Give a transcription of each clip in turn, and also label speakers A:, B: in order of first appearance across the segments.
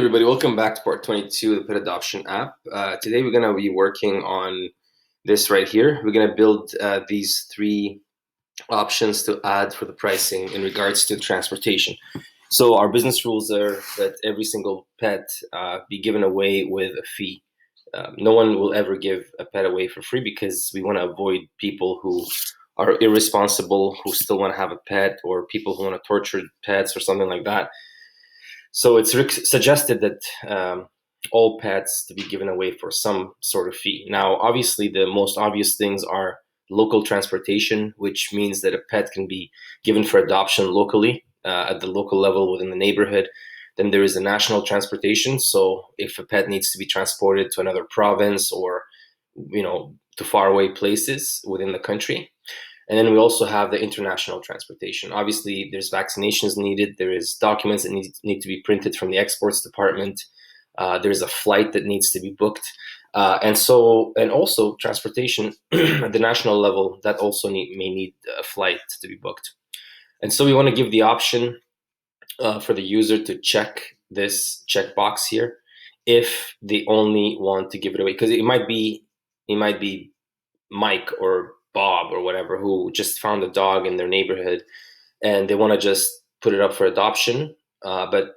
A: Everybody, welcome back to part 22 of the Pet Adoption app. Today we're going to be working on this right here. We're going to build these three options to add for the pricing in regards to transportation. So our business rules are that every single pet be given away with a fee. No one will ever give a pet away for free because we want to avoid people who are irresponsible, who still want to have a pet, or people who want to torture pets or something like that. So it's suggested that all pets to be given away for some sort of fee. Now, obviously, the most obvious things are local transportation, which means that a pet can be given for adoption locally at the local level within the neighborhood. Then there is the national transportation. So if a pet needs to be transported to another province or, to faraway places within the country. And then we also have the international transportation. Obviously, there's vaccinations needed. There is documents that need to be printed from the exports department. There's a flight that needs to be booked. And also transportation at the national level, that also may need a flight to be booked. And so we want to give the option for the user to check this checkbox here if they only want to give it away. Because it might be Mike or Bob or whatever who just found a dog in their neighborhood and they want to just put it up for adoption, but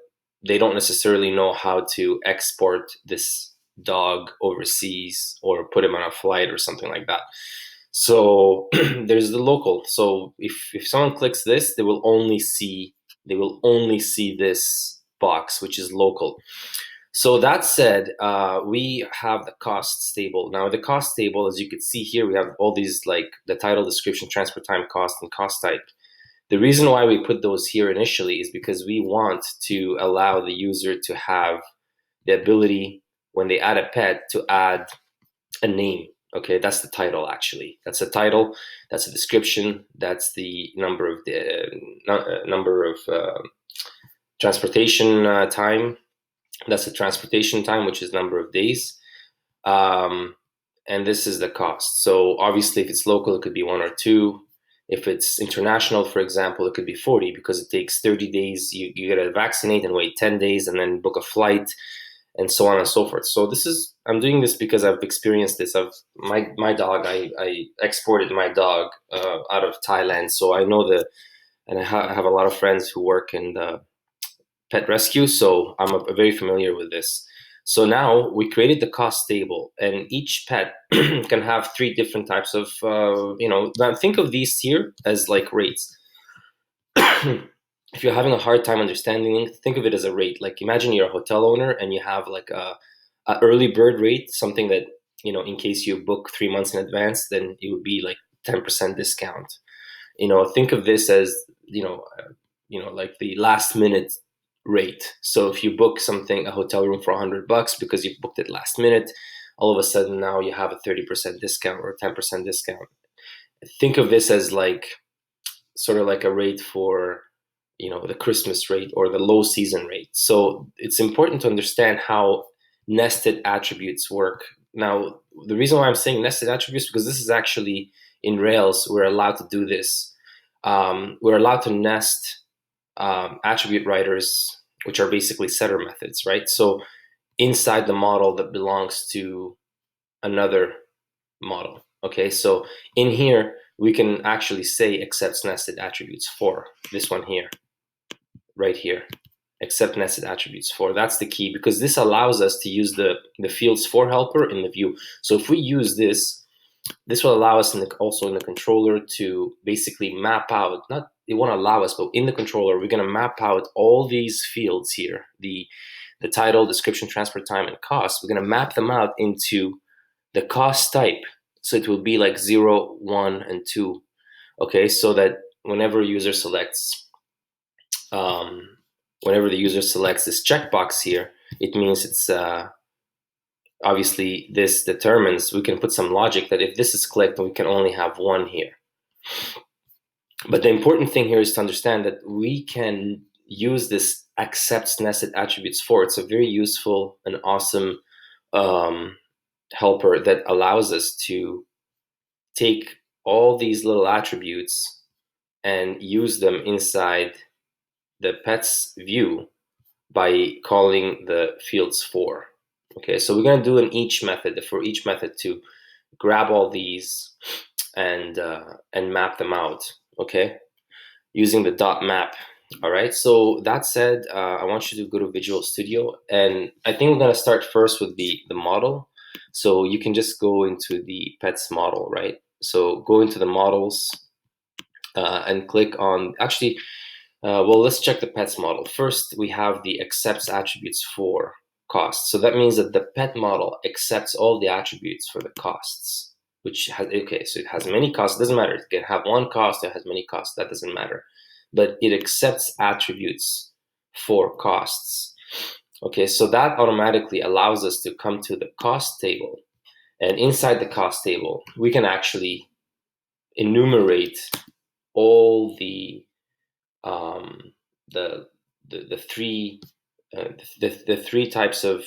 A: they don't necessarily know how to export this dog overseas or put him on a flight or something like that. So there's the local. So if someone clicks this, they will only see this box, which is local. So that said, we have the costs table. Now the cost table, as you can see here, we have all these like the title, description, transfer time, cost, and cost type. The reason why we put those here initially is because we want to allow the user to have the ability when they add a pet to add a name. Okay, that's the title actually. That's the title, that's the description, that's the number of transportation time. That's the transportation time, which is number of days. And this is the cost. So obviously if it's local, it could be 1 or 2. If it's international, for example, it could be 40 because it takes 30 days. You got to vaccinate and wait 10 days and then book a flight and so on and so forth. So I'm doing this because I've experienced this. My dog, I exported my dog out of Thailand. So I know and I have a lot of friends who work in the pet rescue, so I'm very familiar with this. So now we created the cost table, and each pet can have 3 different types of, now think of these here as like rates. If you're having a hard time understanding it, think of it as a rate. Like imagine you're a hotel owner and you have like a early bird rate, something that, in case you book 3 months in advance, then it would be like 10% discount. Think of this as, like the last minute rate. So if you book a hotel room for $100 because you booked it last minute, all of a sudden now you have a 30% discount or a 10% discount. Think of this as like sort of like a rate for, the Christmas rate or the low season rate. So it's important to understand how nested attributes work. Now, the reason why I'm saying nested attributes, because this is actually in Rails, we're allowed to do this. We're allowed to nest attribute writers, which are basically setter methods, right? So inside the model that belongs to another model. Okay, so in here, we can actually say accepts nested attributes for this one here, right here, accept nested attributes for. That's the key, because this allows us to use the fields for helper in the view. So if we use this will allow us also in the controller to basically map out, not it won't allow us, but in the controller, we're going to map out all these fields here, the title, description, transfer time, and cost. We're going to map them out into the cost type. So it will be like 0, 1, and 2. Okay, so that whenever the user selects this checkbox here, it means it's obviously this determines, we can put some logic that if this is clicked, we can only have 1 here. But the important thing here is to understand that we can use this accepts nested attributes for. It's a very useful and awesome helper that allows us to take all these little attributes and use them inside the pet's view by calling the fields for. Okay, so we're going to do in each method, for each method, to grab all these and map them out, okay, using the dot map. All right, so that said, I want you to go to Visual Studio, and I think we're going to start first with the model. So you can just go into the pets model, right? So go into the models and click on, actually, well, let's check the pets model. First, we have the accepts attributes for costs. So that means that the pet model accepts all the attributes for the costs, which has, okay, so it has many costs. It doesn't matter. It can have one cost, it has many costs. That doesn't matter. But it accepts attributes for costs. Okay, so that automatically allows us to come to the cost table. And inside the cost table, we can actually enumerate all um, the the three the three types of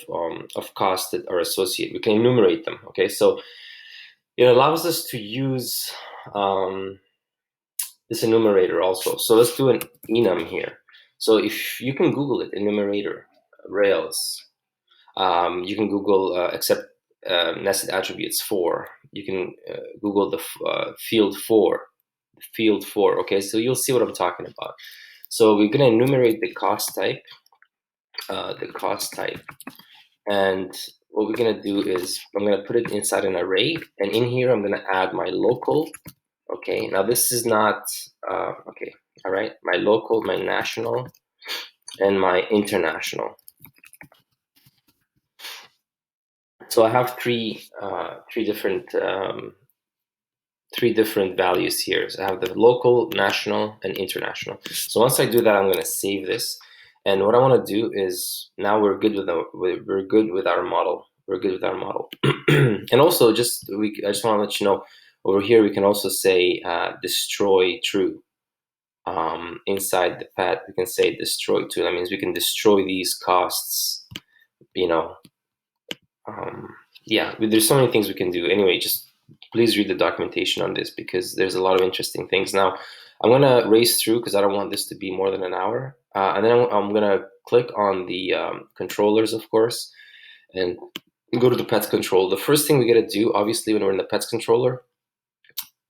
A: costs that are associated. We can enumerate them. Okay, so it allows us to use this enumerator also. So let's do an enum here. So if you can Google it, enumerator Rails. You can Google accept nested attributes for. You can Google the field for. Okay, so you'll see what I'm talking about. So we're going to enumerate the cost type, and what we're going to do is I'm going to put it inside an array, and in here I'm going to add my local. Okay, now this is not okay. All right, my local, my national, and my international. So I have three different values here. So I have the local, national, and international. So once I do that, I'm going to save this. And what I want to do is, now we're good with our model. We're good with our model. And also, I just want to let you know, over here we can also say destroy true. Inside the pet, we can say destroy true. That means we can destroy these costs. Yeah, there's so many things we can do. Anyway, just please read the documentation on this, because there's a lot of interesting things. Now, I'm going to race through because I don't want this to be more than an hour. And then I'm going to click on the controllers, of course, and go to the pets control. The first thing we got to do, obviously, when we're in the pets controller,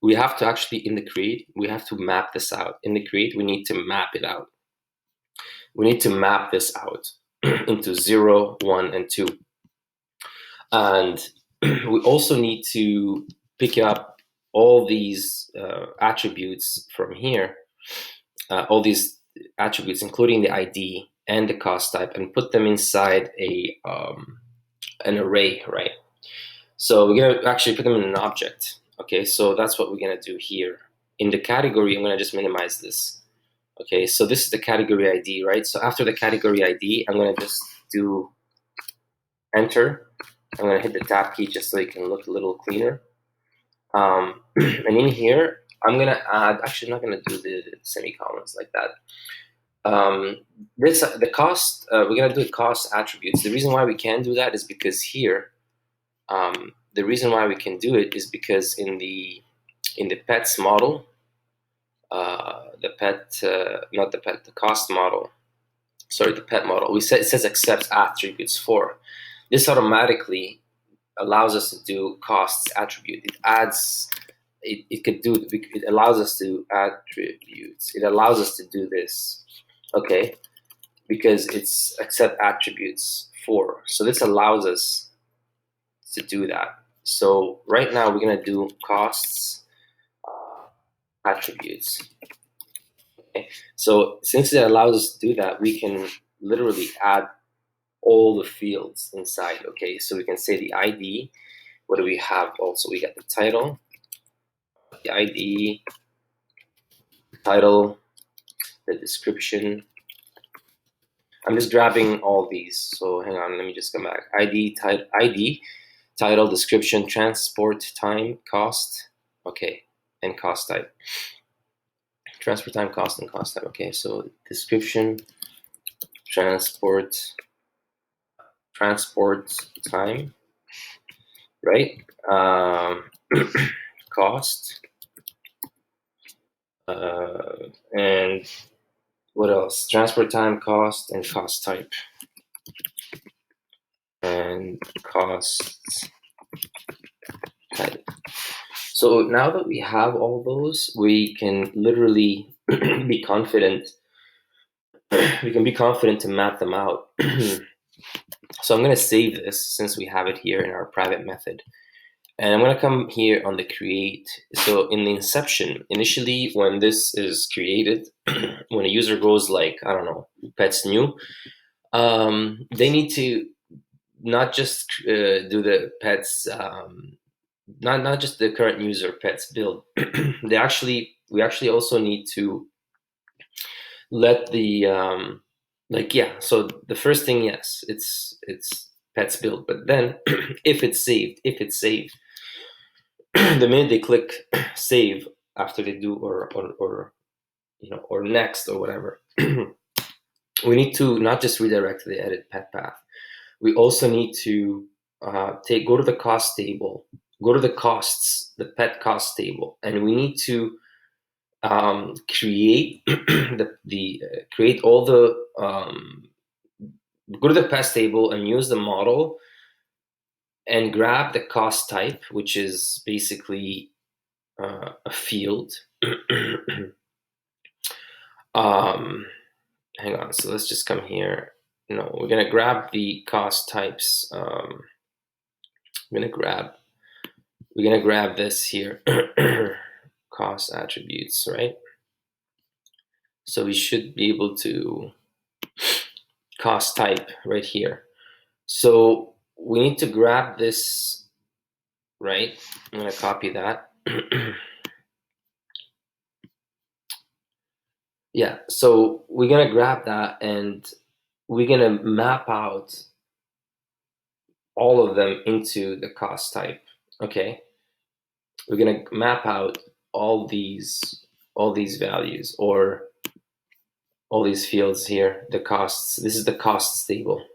A: we have to actually, in the create, we have to map this out. In the create, we need to map it out. We need to map this out into 0, 1, and 2. And we also need to pick up all these attributes from here, all these attributes, including the ID and the cost type, and put them inside an array, right? So we're going to actually put them in an object. Okay, so that's what we're going to do here. In the category, I'm going to just minimize this. Okay, so this is the category ID, right? So after the category ID, I'm going to just do enter. I'm going to hit the tab key just so it can look a little cleaner. And in here, I'm going to add, actually I'm not going to do the semicolons like that. The cost, we're going to do cost attributes. The reason why we can do that is because here, the reason why we can do it is because in the pets model, the cost model, sorry, the pet model, it says accepts attributes for. This automatically allows us to do costs attribute. It adds, it allows us to attributes. It allows us to do this, okay, because it's accept attributes for. So this allows us to do that. So right now we're gonna do costs attributes. Okay, so since it allows us to do that, we can literally add all the fields inside. Okay, so we can say the ID. What do we have also? We got the title, the ID, title, the description. I'm just grabbing all these. So hang on, let me just come back. ID, title, description, transport time, cost. Okay, and cost type. Transport time, cost, and cost type. Okay, so description, transport time, right? Cost, and What else? Transfer time, cost, and cost type. And cost type. So now that we have all those, we can literally be confident. We can be confident to map them out. So I'm going to save this since we have it here in our private method. And I'm going to come here on the create. So in the inception, initially when this is created, when a user goes like, I don't know, pets new, they need to not just do the pets, not just the current user pets build. We actually also need to let the so the first thing, yes, it's pets build, but then if it's saved, the minute they click save after they do or next or whatever, we need to not just redirect to the edit pet path. We also need to go to the cost table, go to the costs, the pet cost table, and we need to create create all the go to the pest table and use the model and grab the cost type, which is basically a field. Hang on, so let's just come here. No, we're gonna grab the cost types. We're gonna grab this here. Cost attributes, right? So we should be able to cost type right here. So we need to grab this, right? I'm gonna copy that. Yeah, so we're gonna grab that and we're gonna map out all of them into the cost type. Okay, we're gonna map out all these values, or all these fields here, the costs. This is the costs table.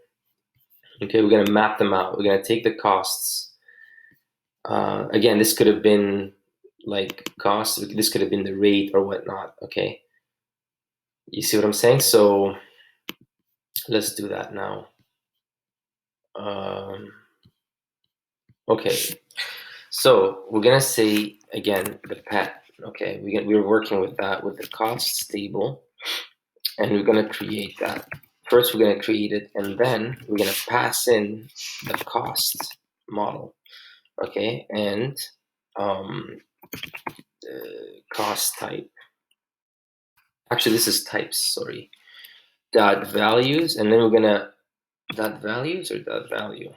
A: Okay, we're gonna map them out. We're gonna take the costs. Again, this could have been like costs. This could have been the rate or whatnot. Okay, you see what I'm saying? So let's do that now. Okay, so we're gonna say again the pet. Okay, we're working with that with the costs table, and we're gonna create that. First, we're gonna create it, and then we're gonna pass in the cost model. Okay, and cost type. Actually, this is types. Sorry, dot values, and then we're gonna dot values or dot value.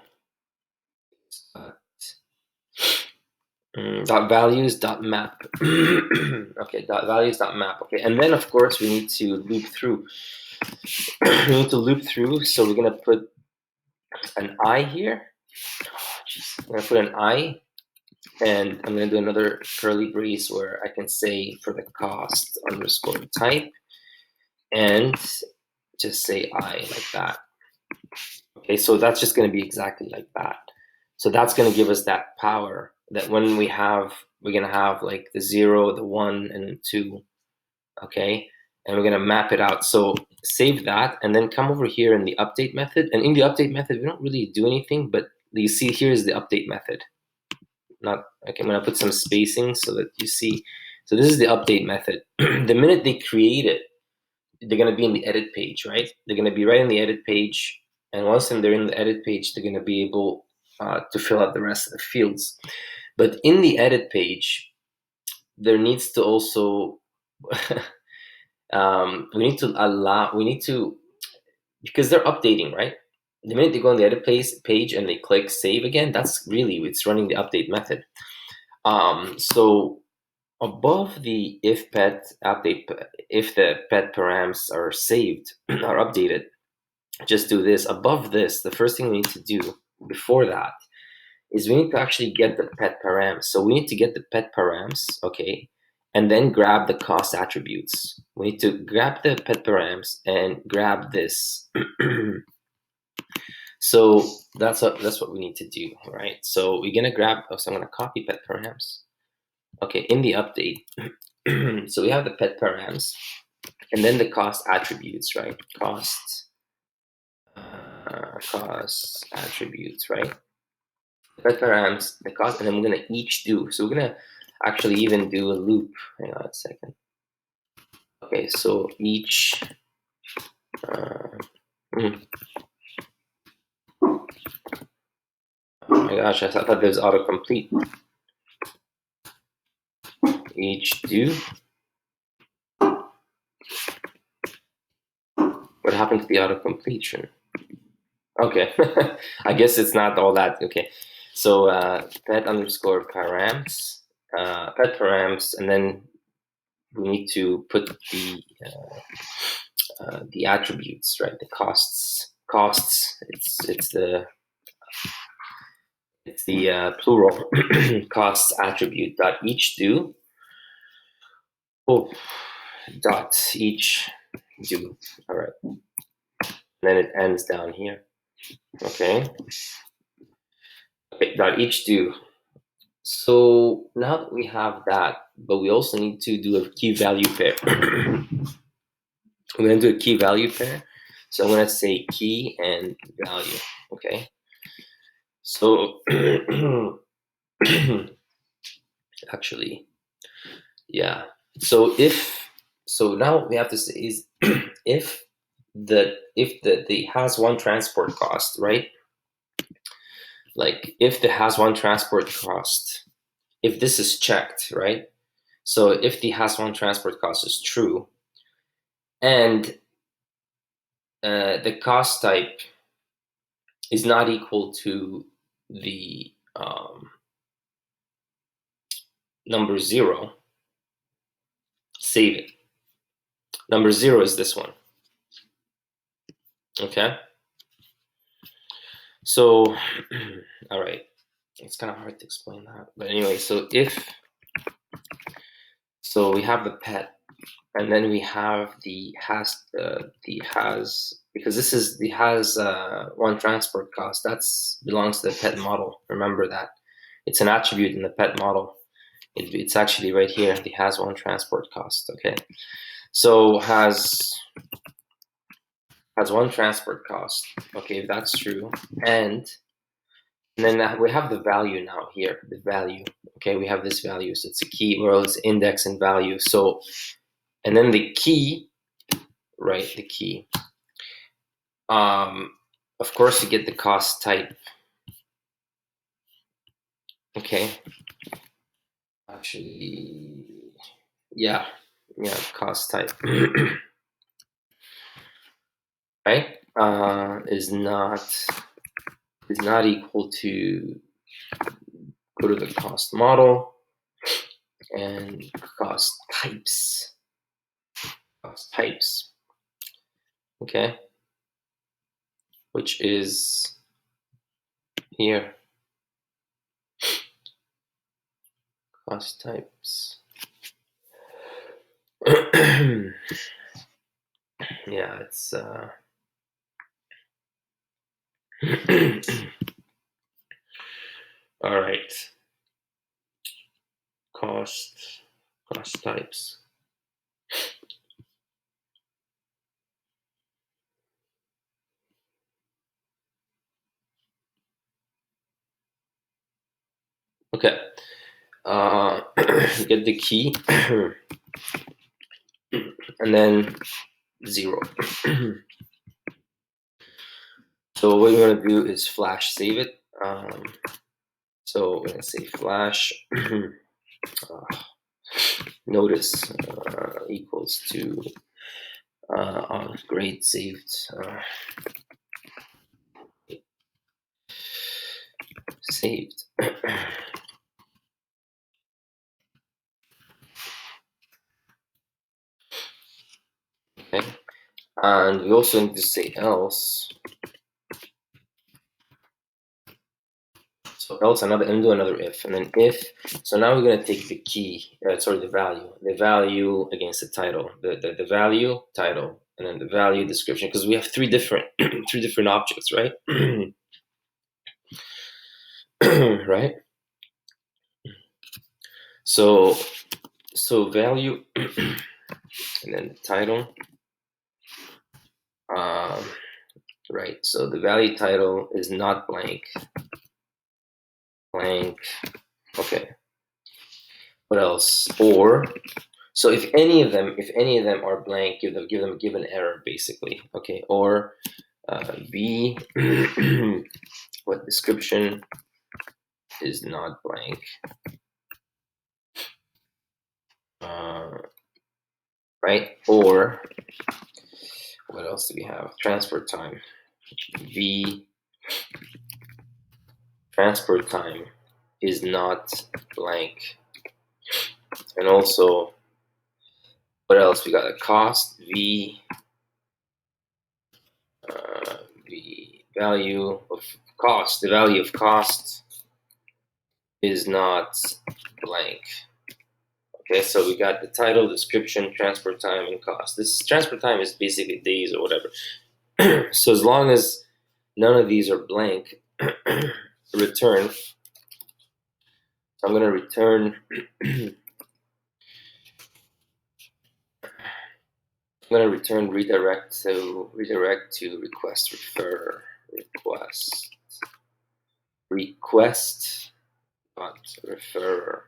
A: Dot values dot map. Okay, dot values dot map. Okay, and then of course we need to loop through. We need to loop through, so we're gonna put an I here. I'm gonna put an I, and I'm gonna do another curly brace where I can say for the cost underscore type, and just say I like that. Okay, so that's just gonna be exactly like that. So that's gonna give us that power that when we're gonna have like the 0, the 1, and the 2. Okay, and we're gonna map it out. So save that, and then come over here in the update method. And in the update method, we don't really do anything, but you see here is the update method. Not okay. I'm gonna put some spacing so that you see. So this is the update method. The minute they create it, they're gonna be in the edit page, right? They're gonna be right in the edit page, and once they're in the edit page, they're gonna be able to fill out the rest of the fields. But in the edit page, there needs to also we need to, because they're updating, right? The minute they go on the edit page and they click save again, that's really, it's running the update method. So above the if the pet params are saved are updated, just do this. Above this, the first thing we need to do before that is we need to actually get the pet params. So we need to get the pet params, okay, and then grab the cost attributes. We need to grab the pet params and grab this. So that's what we need to do, right? So we're gonna grab. So I'm gonna copy pet params. Okay, in the update. So we have the pet params. and then the cost attributes, right? Cost attributes, right? Pet params, the cost, and then we're gonna each do. So we're gonna actually even do a loop. Hang on a second. Okay, so each. Oh my gosh, I thought there was autocomplete. Each do. What happened to the autocompletion? Okay, I guess it's not all that. Okay, so pet underscore params, pet params, and then we need to put the attributes, right? The costs. It's the plural costs attribute dot each do. Oh, dot each do. All right. And then it ends down here. Okay. Okay. Dot each do. So now that we have that, but we also need to do a key value pair. We're going to do a key value pair. So I'm going to say key and value. Okay. So actually, yeah. So now we have to say is if the has one transport cost, right? Like if the has one transport cost, if this is checked, right? So if the has one transport cost is true, and the cost type is not equal to the number 0, save it. Number 0 is this one. Okay. So, all right. It's kind of hard to explain that, but anyway. So we have the pet, and then we have the has because this is the has one transport cost. That's belongs to the pet model. Remember that it's an attribute in the pet model. It's actually right here. The has one transport cost. Okay, so has one transport cost. Okay, that's true, and then we have the value now here. The value. Okay, we have this value. So it's a key, or it's index and value. So, and then the key, right? The key. Of course, you get the cost type. Okay. Actually, yeah, cost type. Right? Is not equal to, go to the cost model and cost types. Cost types. Okay. Which is here. Cost types. Yeah, it's all right. Cost types. Okay. Get the key and then 0. So what you're gonna do is flash save it. So we're gonna say flash notice equals to grade saved. Saved. Okay, and we also need to say else. So else and do another if, and then if. So now we're gonna take the key, the value against the title, the value title, and then the value description, because we have three different objects, right? Right. So value and then the title. Right, so the value title is not blank. Blank. Okay. What else? Or so if any of them are blank, give an error basically. Okay. Or B what description is not blank. Right? Or what else do we have? Transfer time. V transfer time is not blank. And also, what else? We got a cost. V the value of cost. The value of cost is not blank. Okay, so we got the title, description, transfer time, and cost. This transfer time is basically days or whatever. So as long as none of these are blank, return. So I'm going to return. I'm going to return redirect to request refer request not refer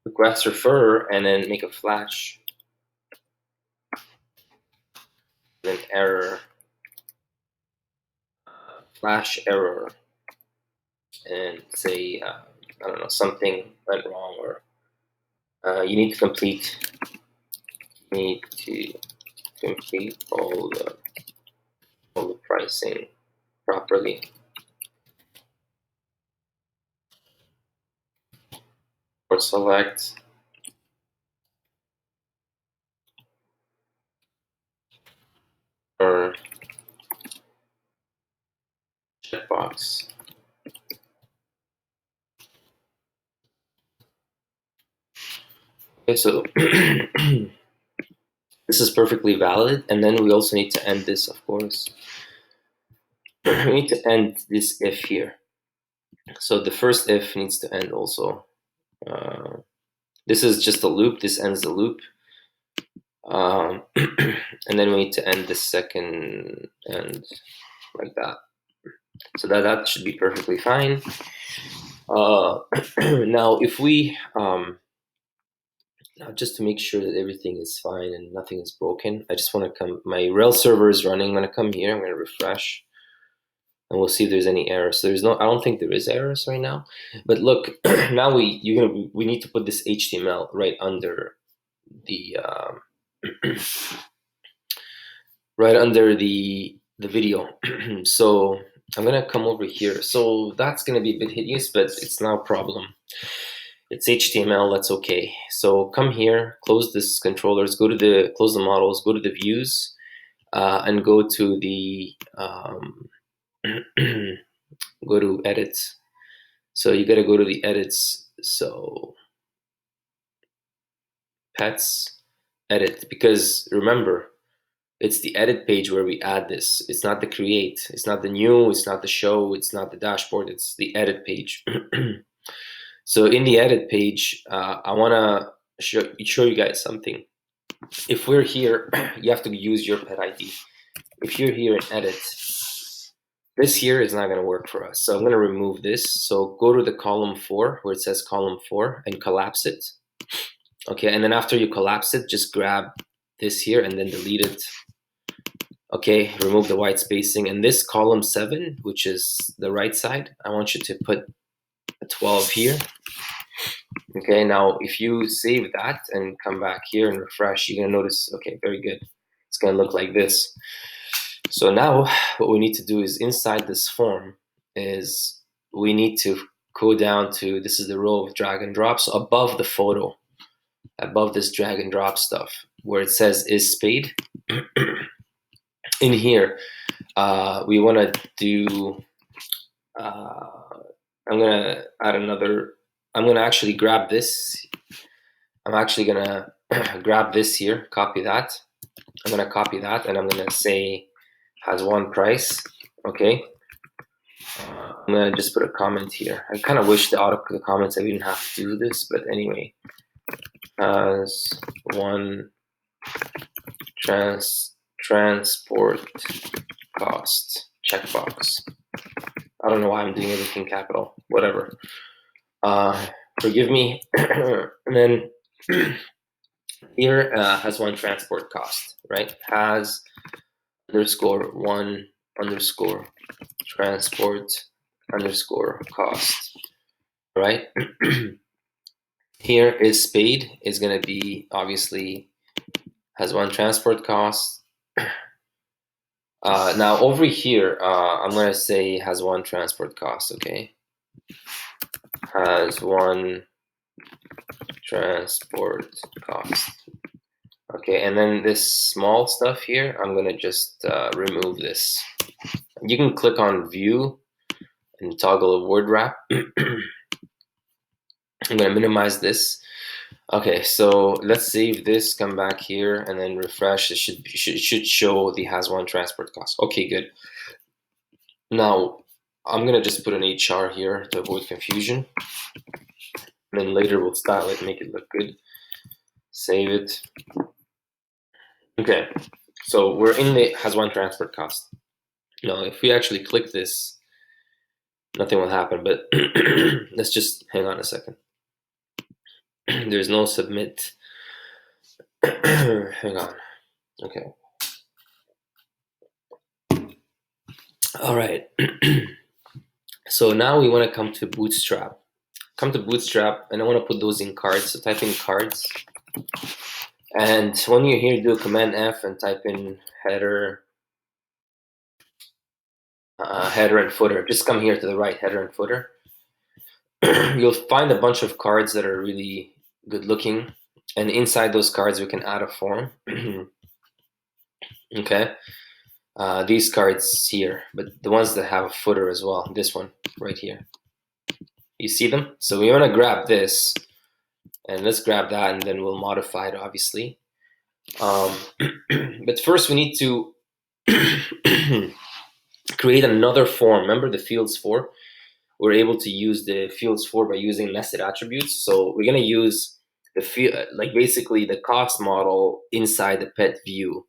A: request refer, and then make a flash, then error, flash error, and say I don't know, something went wrong, or you need to complete all the pricing properly. Or select or checkbox. Okay, so this is perfectly valid, and then we also need to end this, of course. We need to end this if here. So the first if needs to end also. This is just a loop. This ends the loop. And then we need to end the second end like that. So that should be perfectly fine. Now, if we now just to make sure that everything is fine and nothing is broken, I just want to come. My Rails server is running. I'm going to come here. I'm going to refresh, and we'll see if there's any errors. So there's no. I don't think there is errors right now. But look, now we need to put this HTML right under the right under the video. So I'm gonna come over here. So that's gonna be a bit hideous, but it's not a problem. It's HTML, that's okay. So come here, close this controllers, close the models, go to the views, and go to the go to edits. So you gotta go to the edits. So pets, edit, because remember, it's the edit page where we add this. It's not the create. It's not the new. It's not the show. It's not the dashboard. It's the edit page. So in the edit page, I want to show you guys something. If we're here, you have to use your pet ID. If you're here in edit, this here is not going to work for us. So I'm going to remove this. So go to the column 4 where it says column 4 and collapse it. Okay, and then after you collapse it, just grab this here and then delete it. Okay, remove the white spacing, and this column 7, which is the right side, I want you to put a 12 here. Okay, now if you save that and come back here and refresh, you're gonna notice, okay, very good. It's gonna look like this. So now what we need to do is inside this form is we need to go down to, this is the row of drag and drops above the photo, above this drag and drop stuff where it says is paid. In here, we want to do, I'm going to add another, I'm going to actually grab this. I'm actually going to grab this here, copy that. I'm going to copy that, and I'm going to say has one price. Okay. I'm going to just put a comment here. I kind of wish the comments I didn't have to do this, but anyway, has one transport cost checkbox. I don't know why I'm doing everything capital, whatever. Forgive me. And then here has one transport cost, right? Has underscore one underscore transport underscore cost, right? Here is paid is going to be obviously has one transport cost. Now over here, I'm going to say has one transport cost, okay? Has one transport cost. Okay, and then this small stuff here, I'm going to just remove this. You can click on view and toggle a word wrap. I'm going to minimize this. Okay, so let's save this, come back here, and then refresh. It should show the has one transport cost. Okay, good. Now, I'm going to just put an HR here to avoid confusion. And then later we'll style it, make it look good. Save it. Okay, so we're in the has one transport cost. Now, if we actually click this, nothing will happen, but let's just hang on a second. There's no submit. Hang on. Okay. All right. So now we want to come to Bootstrap. Come to Bootstrap, and I want to put those in cards. So type in cards. And when you're here, do Command F and type in header, header and footer. Just come here to the right, header and footer. You'll find a bunch of cards that are really good looking. And inside those cards, we can add a form. Okay. These cards here, but the ones that have a footer as well. This one right here. You see them? So we want to grab this. And let's grab that, and then we'll modify it, obviously. But first, we need to create another form. Remember the fields for? We're able to use the fields for by using nested attributes. So we're going to use the field, like basically the cost model inside the pet view.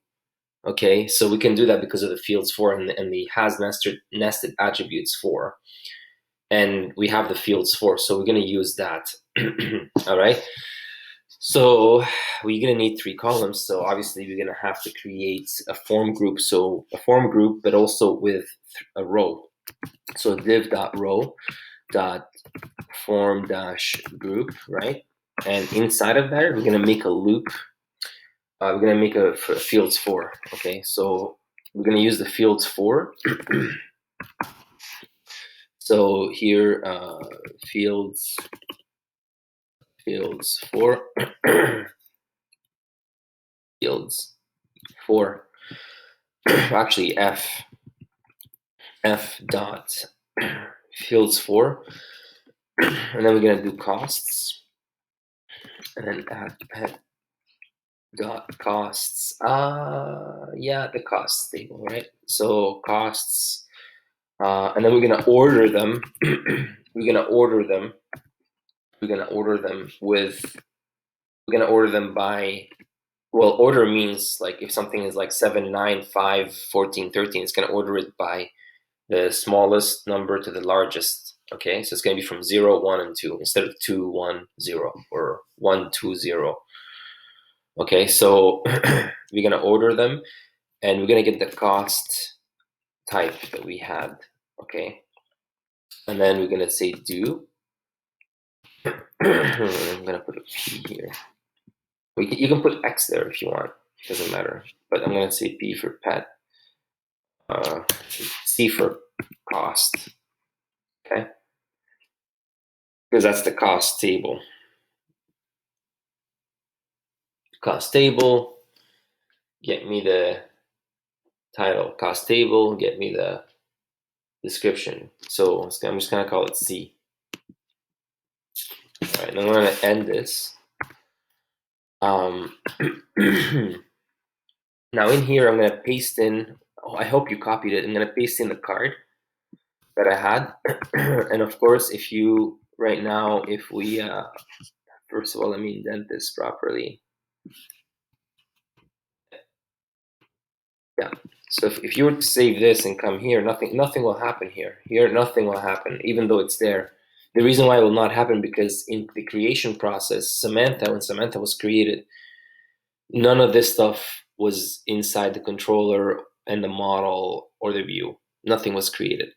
A: Okay, so we can do that because of the fields for and the has nested attributes for. And we have the fields for, so we're going to use that. All right. So we're going to need 3 columns. So obviously we're going to have to create a form group. So a form group, but also with a row. So div.row dot form dash group, right? And inside of that, we're going to make a loop. We're going to make a fields for. Okay. So we're going to use the fields for. So here, fields for fields for actually f dot fields for, and then we're gonna do costs, and then add pet dot costs. Yeah, the costs table, right? So costs, and then we're gonna order them. We're gonna order them by, well, order means like if something is like 7, 9, 5, 14, 13, it's going to order it by the smallest number to the largest. Okay, so it's going to be from 0, 1, and 2 instead of 2, 1, 0 or 1, 2, 0. Okay, so we're going to order them, and we're going to get the cost type that we had. Okay, and then we're going to say do. I'm going to put a P here. You can put X there if you want. It doesn't matter. But I'm going to say P for pet. C for cost. Okay? Because that's the cost table. Cost table. Get me the title. Cost table. Get me the description. So I'm just going to call it C. All right, and I'm going to end this. Now in here, I'm going to paste in, I hope you copied it. I'm going to paste in the card that I had. And of course, if you, right now, if we, first of all, let me indent this properly. Yeah. So if you were to save this and come here, nothing will happen here. Here, nothing will happen, even though it's there. The reason why it will not happen because in the creation process, when Samantha was created, none of this stuff was inside the controller and the model or the view. Nothing was created.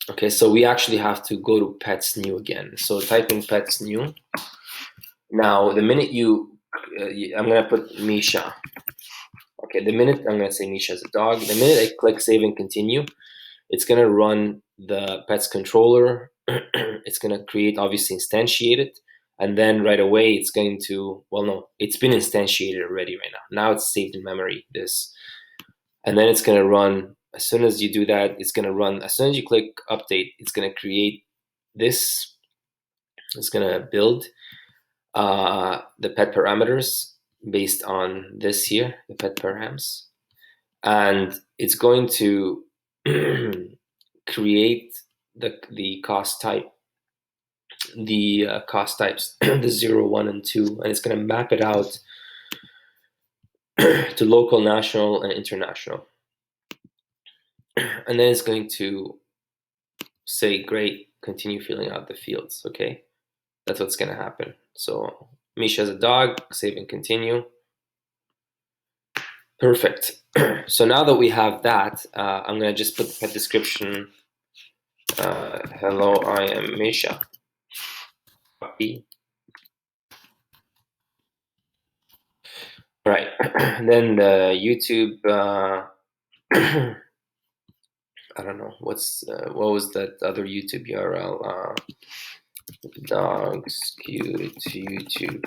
A: Okay, so we actually have to go to pets new again. So type in pets new. Now, the minute I'm gonna put Misha. Okay, the minute I'm gonna say Misha as a dog, the minute I click save and continue, it's gonna run the pets controller. It's gonna create, obviously instantiate it, and then right away it's going to, well, no, it's been instantiated already right now. Now it's saved in memory, this. And then it's gonna run, as soon as you do that, it's gonna run, as soon as you click update, it's gonna create this, it's gonna build the pet parameters based on this here, the pet params. And it's going to create the cost type, the cost types, the 0, 1, and 2, and it's going to map it out to local, national, and international. And then it's going to say, great, continue filling out the fields. Okay, that's what's going to happen. So Misha as a dog, save and continue. Perfect. So now that we have that, I'm going to just put the pet description. Hello, I am Misha. Copy. Right. Then the YouTube. I don't know what was that other YouTube URL? Dogs cute YouTube.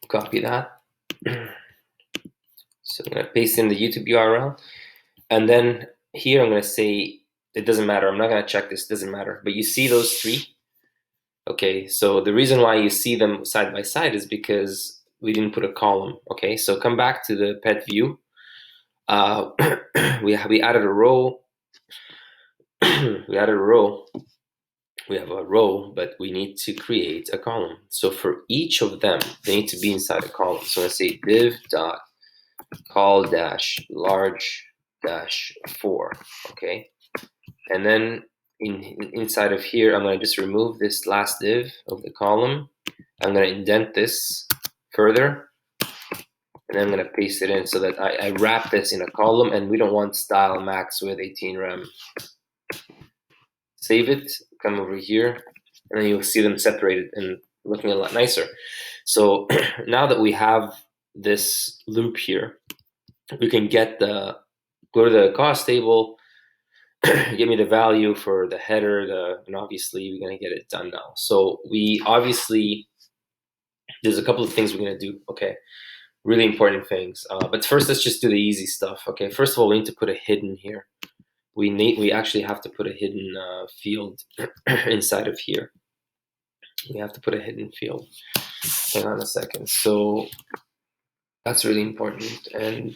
A: Copy that. So I'm gonna paste in the YouTube URL, and then here I'm gonna say it doesn't matter. I'm not gonna check this. It doesn't matter. But you see those three? Okay. So the reason why you see them side by side is because we didn't put a column. Okay. So come back to the pet view. We added a row. We added a row. We have a row, but we need to create a column. So for each of them, they need to be inside a column. So let's say div dot call dash large dash 4. Okay, and then inside of here, I'm going to just remove this last div of the column. I'm going to indent this further, and then I'm going to paste it in so that I wrap this in a column, and we don't want style max with 18 rem. Save it, come over here, and then you'll see them separated and looking a lot nicer. So now that we have this loop here, we can go to the cost table, give me the value for the header, and obviously we're gonna get it done now. So there's a couple of things we're gonna do. Okay, really important things. But first, let's just do the easy stuff. Okay, first of all, we need to put a hidden here. We actually have to put a hidden field inside of here. We have to put a hidden field. Hang on a second. So that's really important, and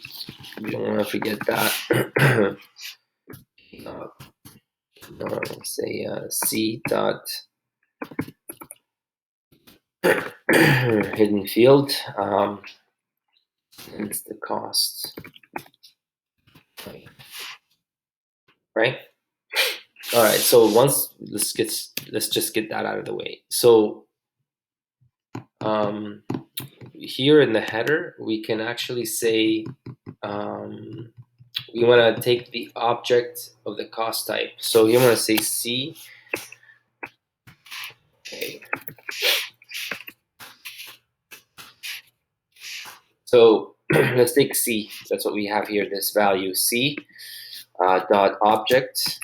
A: we don't want to forget that. Say C dot hidden field. And it's the cost. Right. All right. So let's just get that out of the way. So here in the header, we can actually say we want to take the object of the cost type. So here I'm going to say C. Okay. So let's take C. That's what we have here. This value C dot object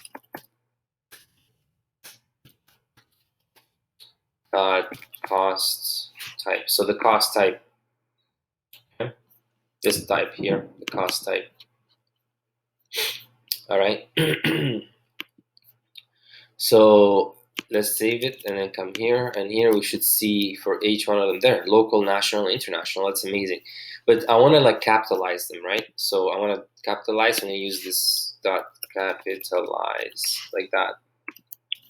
A: cost type. So the cost type, this type here, the cost type. All right. So let's save it and then come here, and here we should see for each one of them there, local, national, international. That's amazing. But I want to like capitalize them, right? So I want to capitalize. I'm going to use this dot capitalize like that.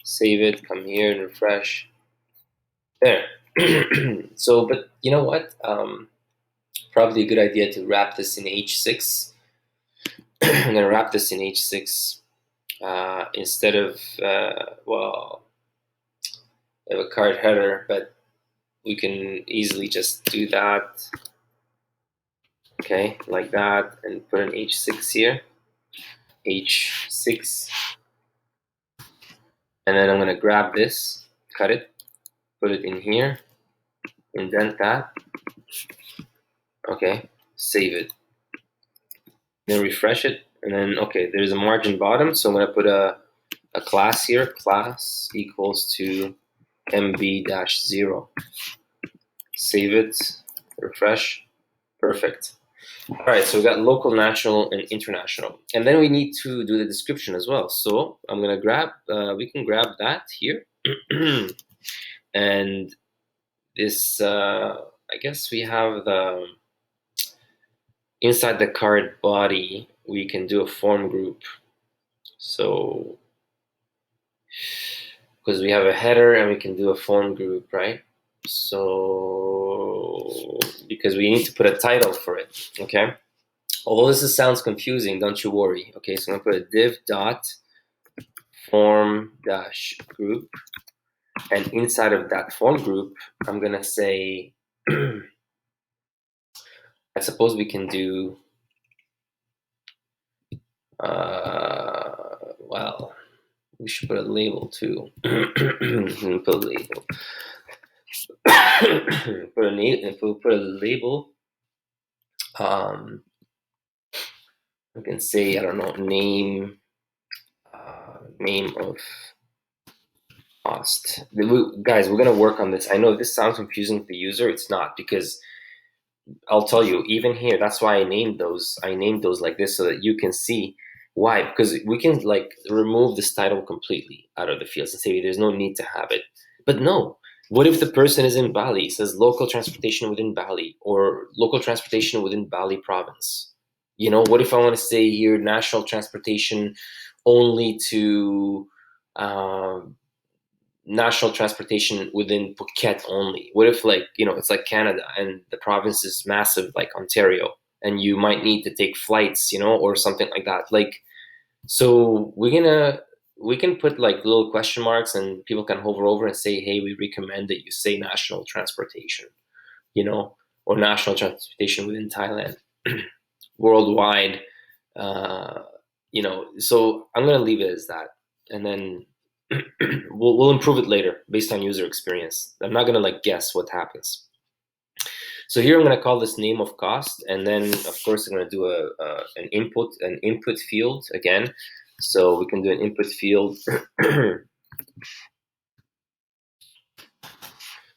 A: Save it, come here and refresh. There. So, but you know what? probably a good idea to wrap this in H6. I'm gonna wrap this in H6 instead of well, I have a card header, but we can easily just do that. Okay, like that, and put an H6 here. H6. And then I'm gonna grab this, cut it, put it in here, indent that. Okay, save it. Then refresh it, and then okay, there's a margin bottom, so I'm gonna put a class here. Class equals to mb-0. Save it, refresh, perfect. All right, so we got local, national, and international, and then we need to do the description as well. So I'm gonna grab, we can grab that here, and this, I guess we have the inside the card body. We can do a form group. So because we have a header and we can do a form group, right? So because we need to put a title for it, okay? Although this sounds confusing, don't you worry. Okay, so I'm gonna put a div dot form dash group, and inside of that form group, I'm gonna say, I suppose we can do, well, we should put a label too. Put a label. If we put a label, we can say, I don't know, name of cost. Guys, we're gonna work on this. I know this sounds confusing to the user. It's not, because I'll tell you, even here, that's why I named those like this, so that you can see why. Because we can like remove this title completely out of the fields and say there's no need to have it. But no, what if the person is in Bali? It says local transportation within Bali, or local transportation within Bali province. You know, what if I want to say here national transportation only to national transportation within Phuket only? What if, like, you know, it's like Canada and the province is massive, like Ontario, and you might need to take flights, you know, or something like that. Like, so we can put like little question marks, and people can hover over and say, hey, we recommend that you say national transportation, you know, or national transportation within Thailand, worldwide, you know. So I'm gonna leave it as that, and then we'll improve it later based on user experience. I'm not gonna like guess what happens. So here I'm gonna call this name of cost, and then of course I'm gonna do an input field again. So we can do an input field.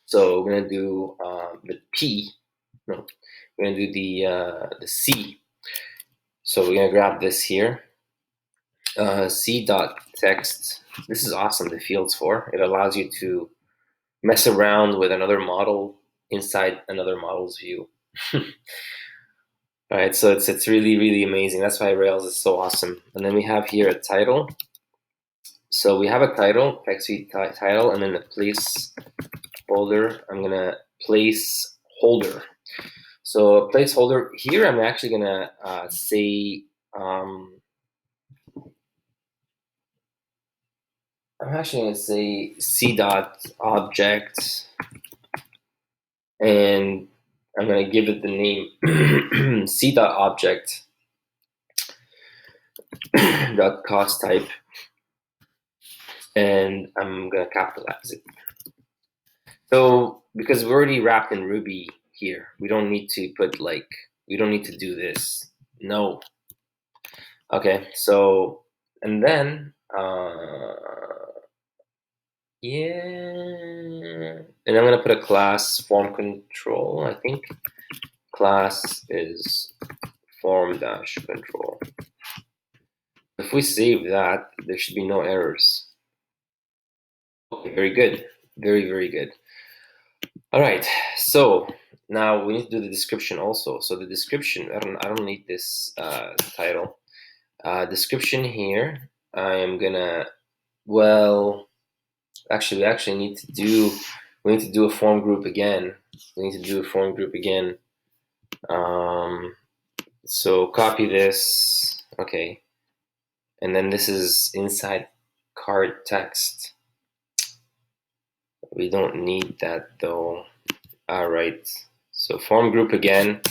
A: So we're gonna do the P. No, we're gonna do the C. So we're gonna grab this here. C.text. This is awesome. The fields for it allows you to mess around with another model inside another model's view. All right, so it's really amazing. That's why Rails is so awesome. And then we have here a title. So we have a title, text title, and then a placeholder. I'm gonna place holder. So a placeholder here, I'm actually gonna say C dot object, and I'm gonna give it the name C dot object dot cost type, and I'm gonna capitalize it. So because we're already wrapped in Ruby here, we don't need to put like, we don't need to do this. No. Okay, so, and then yeah, and I'm gonna put a class form control. I think class is form dash control. If we save that, there should be no errors. Okay, very good, very good. All right, so now we need to do the description also. So the description, I don't need this title. Description here, I am gonna, well, actually we need to do a form group again. We need to do a form group again. So copy this, okay, and then this is inside card text. We don't need that though. All right, so form group again,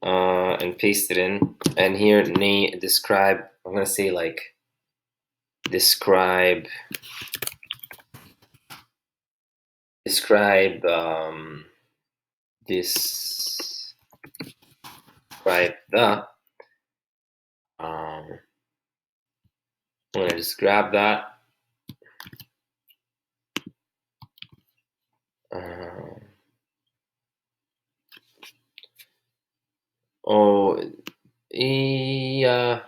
A: and paste it in. And here, describe. I'm gonna say like describe describe the. I'm gonna just grab that. Oh, yeah.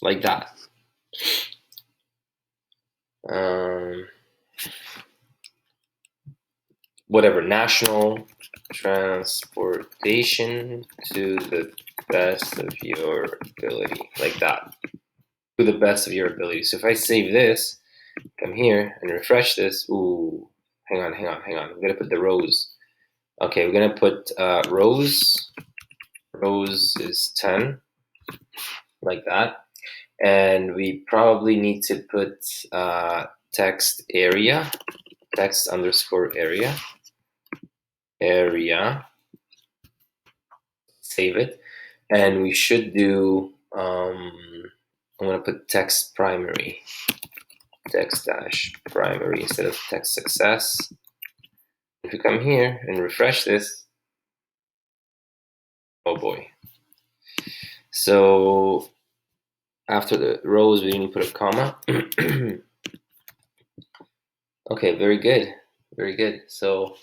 A: Like that. Whatever, national transportation to the best of your ability, like that, to the best of your ability. So if I save this, come here and refresh this. Ooh, hang on. I'm gonna put the rows. Okay, we're gonna put rows. Rows is 10, like that. And we probably need to put text area, text underscore area. Save it, and we should do I'm going to put text primary, text dash primary instead of text success. If you come here and refresh this, oh boy. So after the rows, we didn't put a comma. Okay, very good. So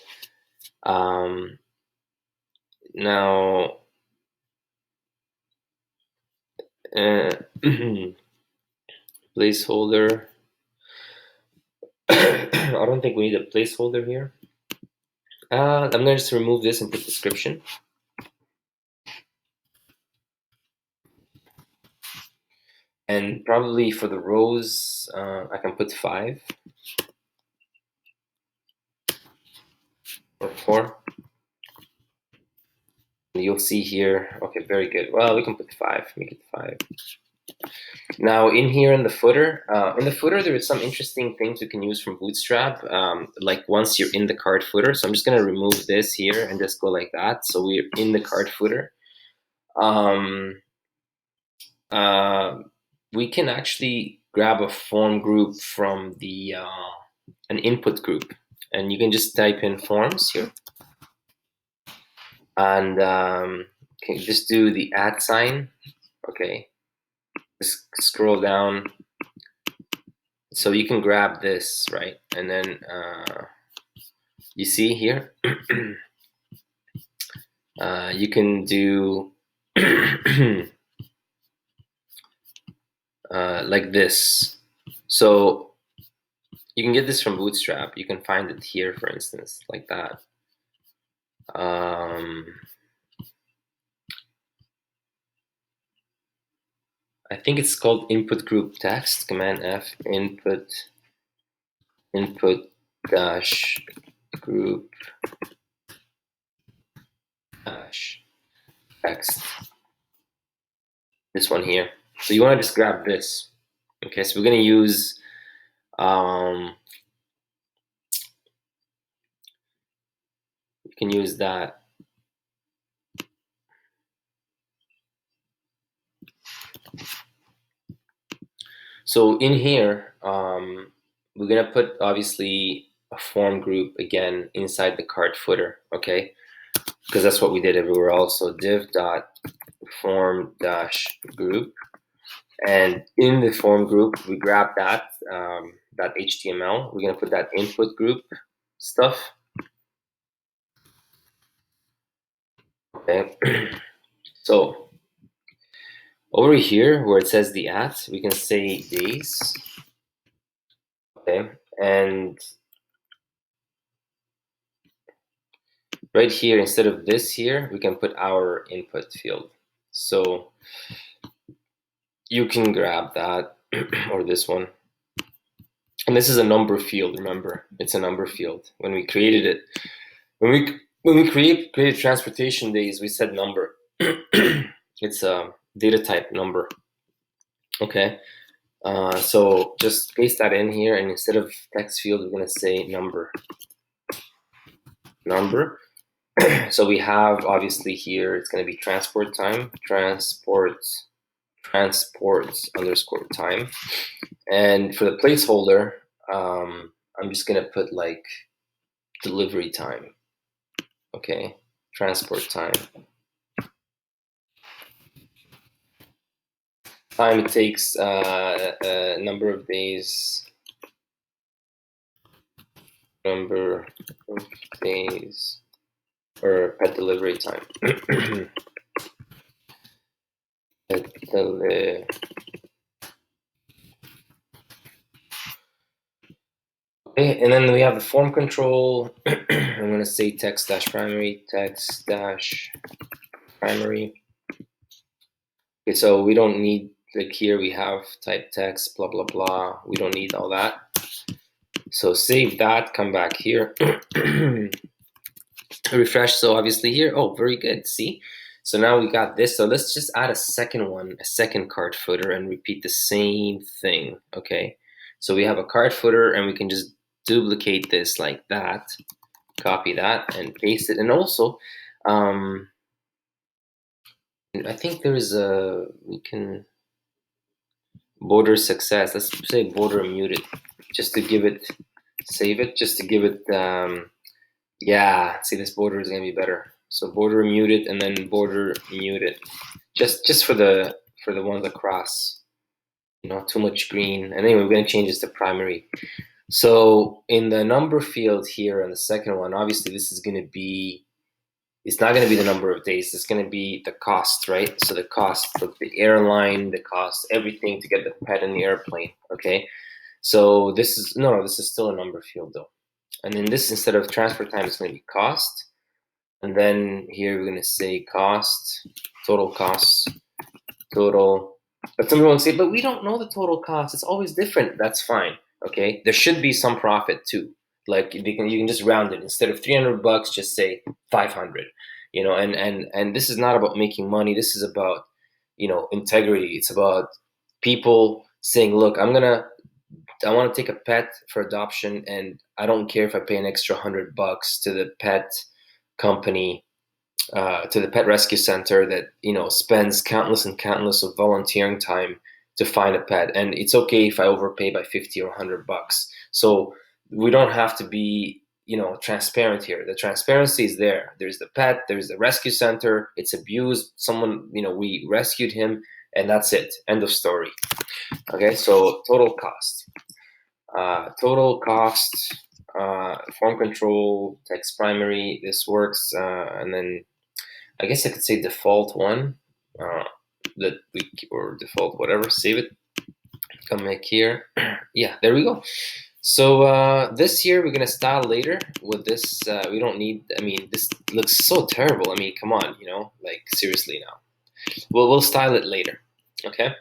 A: now placeholder. I don't think we need a placeholder here. I'm gonna just remove this and put description. And probably for the rows, I can put 5 or 4. And you'll see here, okay, very good. Well, we can put 5, make it 5. Now in here in the footer, there is some interesting things we can use from Bootstrap, like once you're in the card footer. So I'm just gonna remove this here and just go like that. So we're in the card footer. We can actually grab a form group from the an input group, and you can just type in forms here, and can just do the @ sign. Okay, just scroll down, so you can grab this, right? And then you see here, you can do like this. So you can get this from Bootstrap. You can find it here, for instance, like that. I think it's called input group text. Command F, input dash group dash text. This one here. So you want to just grab this. Okay, so we're going to use you can use that. So in here, we're going to put obviously a form group again inside the card footer, okay? Because that's what we did everywhere else. So div dot form dash group, and in the form group we grab that that HTML. We're going to put that input group stuff. Okay. So over here where it says the @ we can say days. Okay, and right here, instead of this here, we can put our input field. So you can grab that or this one. And this is a number field, remember, it's a number field. When we created it, when we created transportation days, we said number. It's a data type number. Okay, so just paste that in here, and instead of text field, we're gonna say number. So we have, obviously here, it's gonna be transport time, transports underscore time. And for the placeholder, I'm just gonna put like delivery time. Okay, transport time. Time it takes, number of days, or pet delivery time. Okay, and then we have the form control. I'm going to say text-primary, text-primary. Okay, so we don't need, like here we have type text, blah, blah, blah. We don't need all that. So save that, come back here. Refresh, so obviously here, oh, very good, see? So now we got this, so let's just add a second one, a second card footer, and repeat the same thing, okay? So we have a card footer, and we can just duplicate this like that, copy that, and paste it. And also, I think there's a, we can, border success, let's say border muted, just to give it, save it, just to give it, yeah, see, this border is gonna be better. So border muted, and then border muted, just for the ones across, you know, too much green. And anyway, we're gonna change this to primary. So in the number field here on the second one, obviously this is gonna be, it's not gonna be the number of days, it's gonna be the cost, right? So the cost of the airline, the cost, everything to get the pet in the airplane, okay? So this is, no, this is still a number field though. And then this, instead of transfer time, it's gonna be cost. And then here we're gonna say cost, total costs, total. But some people will say, but we don't know the total cost. It's always different. That's fine. Okay, there should be some profit too. Like you can just round it, instead of $300, just say 500. You know, and this is not about making money. This is about, you know, integrity. It's about people saying, look, I want to take a pet for adoption, and I don't care if I pay an extra $100 to the pet company, to the pet rescue center that, you know, spends countless and countless of volunteering time to find a pet, and it's okay if I overpay by 50 or $100. So we don't have to be, you know, transparent here. The transparency is there. There's the pet, there's the rescue center, it's abused, someone, you know, we rescued him, and that's it, end of story. Okay, so total cost, form control, text primary, this works. And then I guess I could say default one, that we, or default whatever, save it, come back here. Yeah, there we go. So this here we're gonna style later with this. We don't need, I mean, this looks so terrible. I mean, come on, you know, like seriously now. We'll style it later, okay?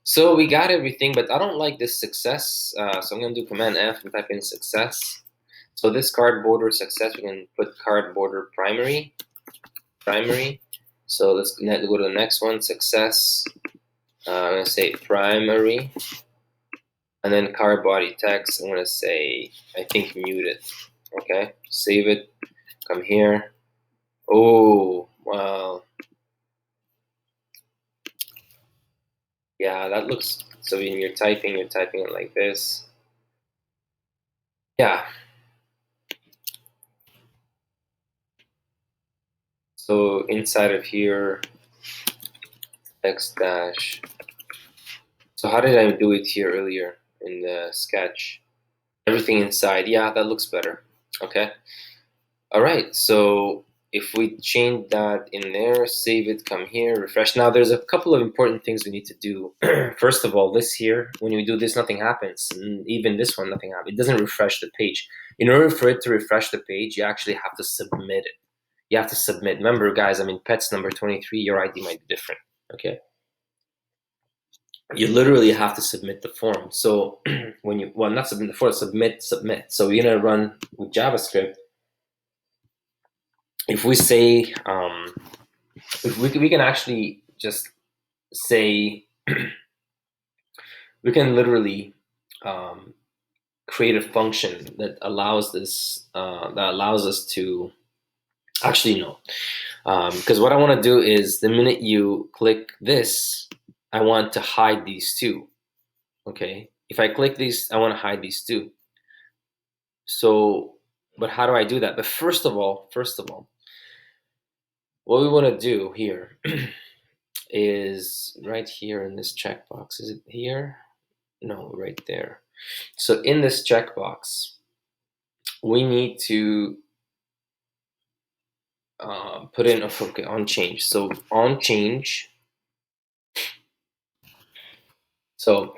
A: So we got everything, but I don't like this success. So I'm gonna do Command F and type in success. So this card border success, we can put card border primary. So let's go to the next one, success. I'm gonna say primary, and then card body text, I'm gonna say, I think, muted. Okay, save it, come here. Oh, well, yeah, that looks, so when you're typing it like this. Yeah. So inside of here, text dash. So how did I do it here earlier in the sketch? Everything inside, yeah, that looks better. Okay. All right, so if we change that in there, save it, come here, refresh. Now there's a couple of important things we need to do. First of all, this here, when we do this, nothing happens. And even this one, nothing happens. It doesn't refresh the page. In order for it to refresh the page, you actually have to submit it. You have to submit. Remember, guys, I'm in pets number 23. Your ID might be different, okay? you literally have to submit the form. So when you, well, not submit the form, submit. So you're gonna run with JavaScript. If we say, if we can actually just say, we can literally create a function that allows this, that allows us to actually no. Because what I want to do is the minute you click this, I want to hide these two. Okay, if I click these, I want to hide these two. So, but how do I do that? But first of all, what we want to do here is right here in this checkbox. Is it here? No, right there. So in this checkbox, we need to put in okay, on change. So on change. So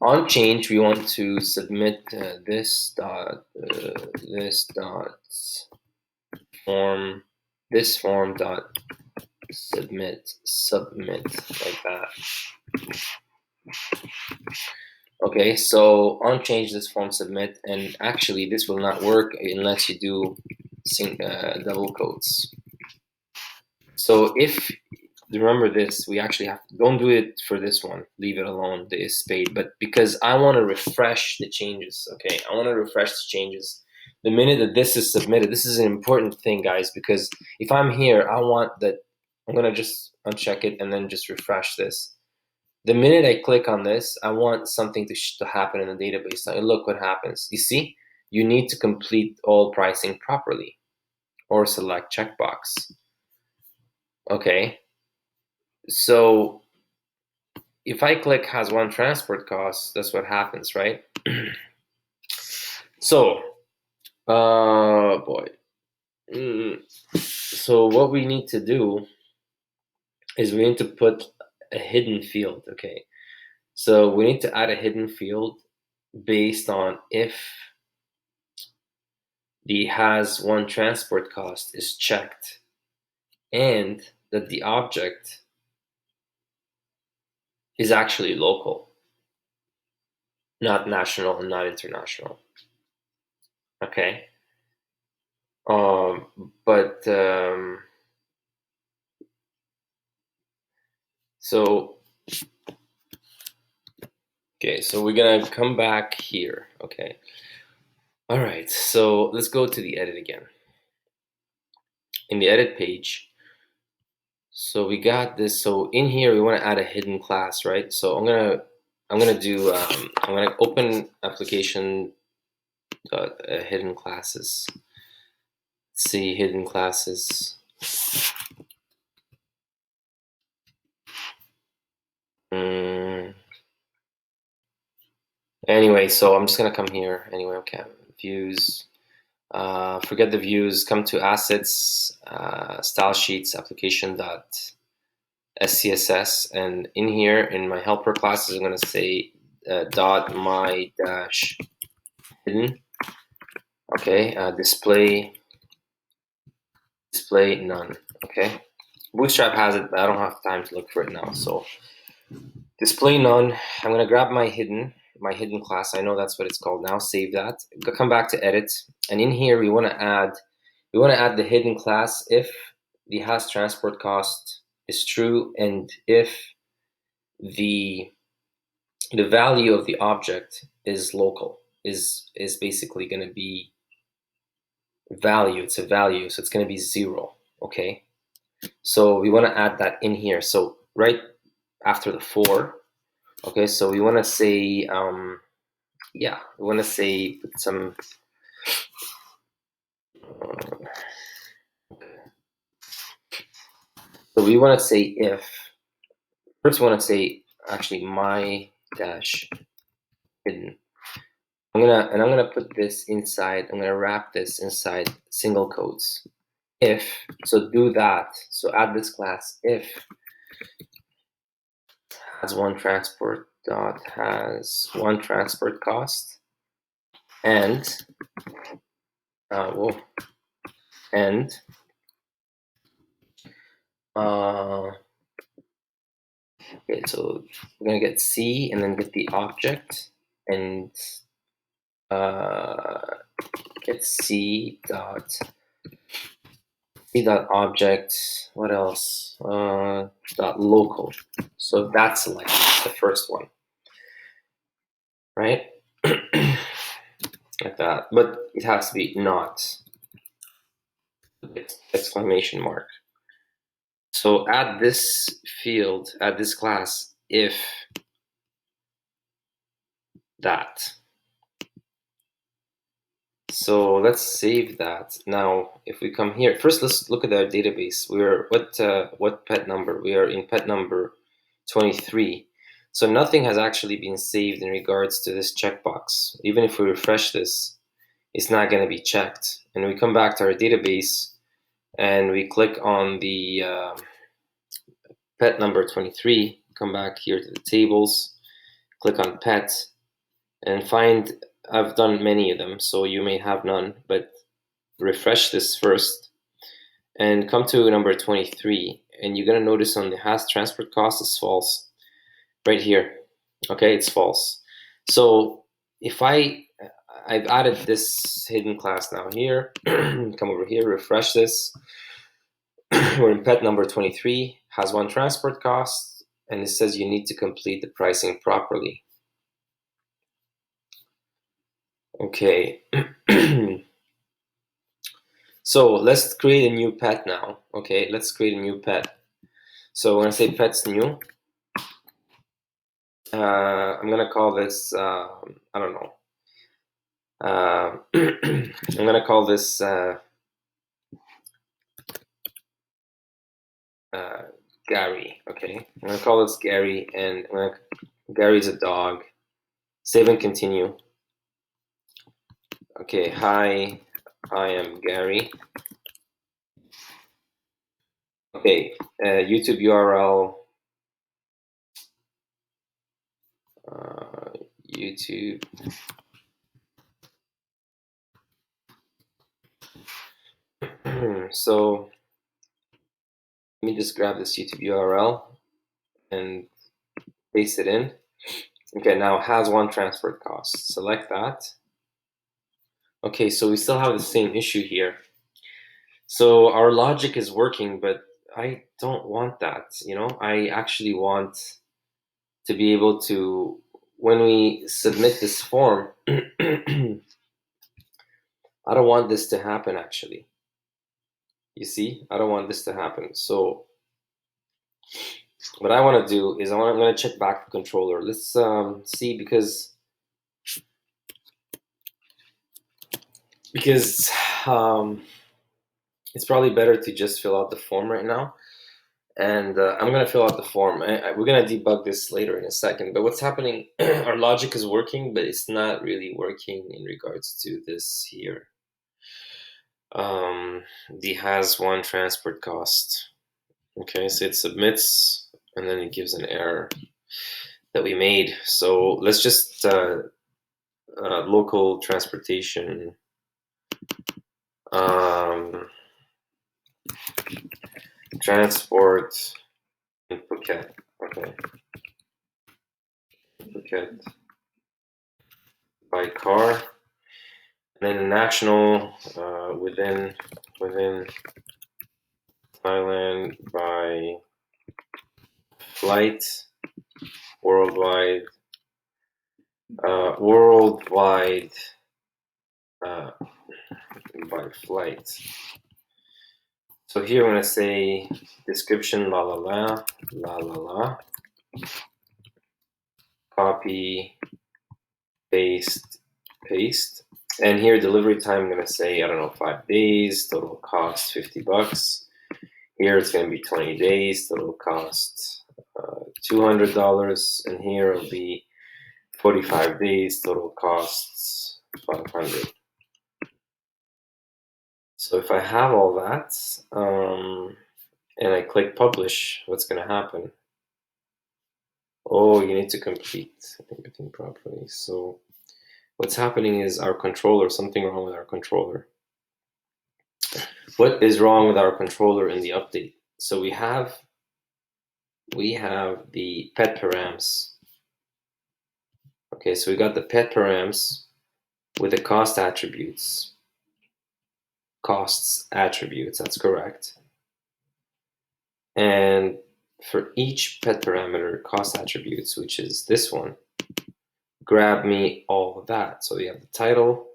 A: on change, we want to submit this dot form, this form dot submit like that. Okay, so on change this form submit, and actually this will not work unless you do double quotes. So if remember this, we actually have to, don't do it for this one, leave it alone, the is spade, but because I want to refresh the changes. Okay, I want to refresh the changes the minute that this is submitted. This is an important thing, guys, because if I'm here, I want that, I'm gonna just uncheck it and then just refresh this. The minute I click on this, I want something to happen in the database. Now look what happens. You see, you need to complete all pricing properly or select checkbox. Okay, so if I click has one transport cost, that's what happens, right? So, boy. So what we need to do is we need to put a hidden field, okay? So we need to add a hidden field based on if the has one transport cost is checked and that the object is actually local, not national and not international. Okay. But so okay, so we're gonna come back here. Okay. All right. So let's go to the edit again. In the edit page, so we got this. So in here, we want to add a hidden class, right? So I'm gonna do I'm gonna open application hidden classes. Let's see hidden classes. Anyway, so I'm just gonna come here. Anyway, okay, views. Forget the views. Come to assets, style sheets, application dot SCSS, and in here in my helper classes, I'm gonna say dot my dash hidden. Okay, display none. Okay, Bootstrap has it, but I don't have time to look for it now. So display none. I'm gonna grab my hidden class. I know that's what it's called now. Save that. Come back to edit, and in here we want to add the hidden class if the has transport cost is true and if the value of the object is local, is basically going to be value. It's a value, so it's going to be 0. Okay, so we want to add that in here. So right after the for, okay, so we want to say yeah, we want to say put some so we want to say if first we want to say actually my dash hidden. I'm gonna put this inside. I'm gonna wrap this inside single quotes. If, so do that. So add this class if has one transport dot has one transport cost and and uh, Okay, so we're gonna get C and then get the object and get C dot object. What else? Dot local. So that's select the first one, right? Like that, but it has to be not exclamation mark. So add this field, add this class if that. So let's save that. Now, if we come here, first let's look at our database. We're what pet number? We are in pet number 23. So nothing has actually been saved in regards to this checkbox. Even if we refresh this, it's not going to be checked. And we come back to our database and we click on the pet number 23, come back here to the tables, click on pet, and find, I've done many of them, so you may have none, but refresh this first and come to number 23, and you're going to notice on the has transport cost is false right here. Okay, it's false. So if I've added this hidden class now here, come over here, refresh this. We're in pet number 23, has one transport cost, and it says you need to complete the pricing properly. Okay. So let's create a new pet now. Okay, let's create a new pet. So when I say pet's new, I'm gonna call this, I don't know. I'm gonna call this Gary. Okay, I'm gonna call this Gary, and Gary's a dog. Save and continue. Okay, hi, I am Gary. Okay, YouTube URL, YouTube. So let me just grab this YouTube URL and paste it in. Okay, now has one transport cost. Select that. Okay, so we still have the same issue here. So our logic is working, but I don't want that. I actually want to be able to, when we submit this form, I don't want this to happen actually. You see, I don't want this to happen. So what I want to do is I'm going to check back the controller. Let's see, because it's probably better to just fill out the form right now. And I'm going to fill out the form. We're going to debug this later in a second. But what's happening, our logic is working, but it's not really working in regards to this here. The has one transport cost. Okay, so it submits, and then it gives an error that we made. So let's just local transportation. Transport in Phuket. Okay. Phuket by car. And then national within Thailand by flight, worldwide by flight. So here I'm going to say description la la la la la la, copy, paste, and here delivery time I'm going to say, I don't know, 5 days, total cost $50. Here it's going to be 20 days, total cost $200, and here it'll be 45 days, total costs $500. So if I have all that, and I click publish, what's going to happen? Oh, you need to complete everything properly. So what's happening is our controller, something wrong with our controller. What is wrong with our controller in the update? So we have we have the pet params. Okay, so we got the pet params with the cost attributes. Costs attributes, that's correct. And for each pet parameter, cost attributes, which is this one, grab me all of that. So we have the title.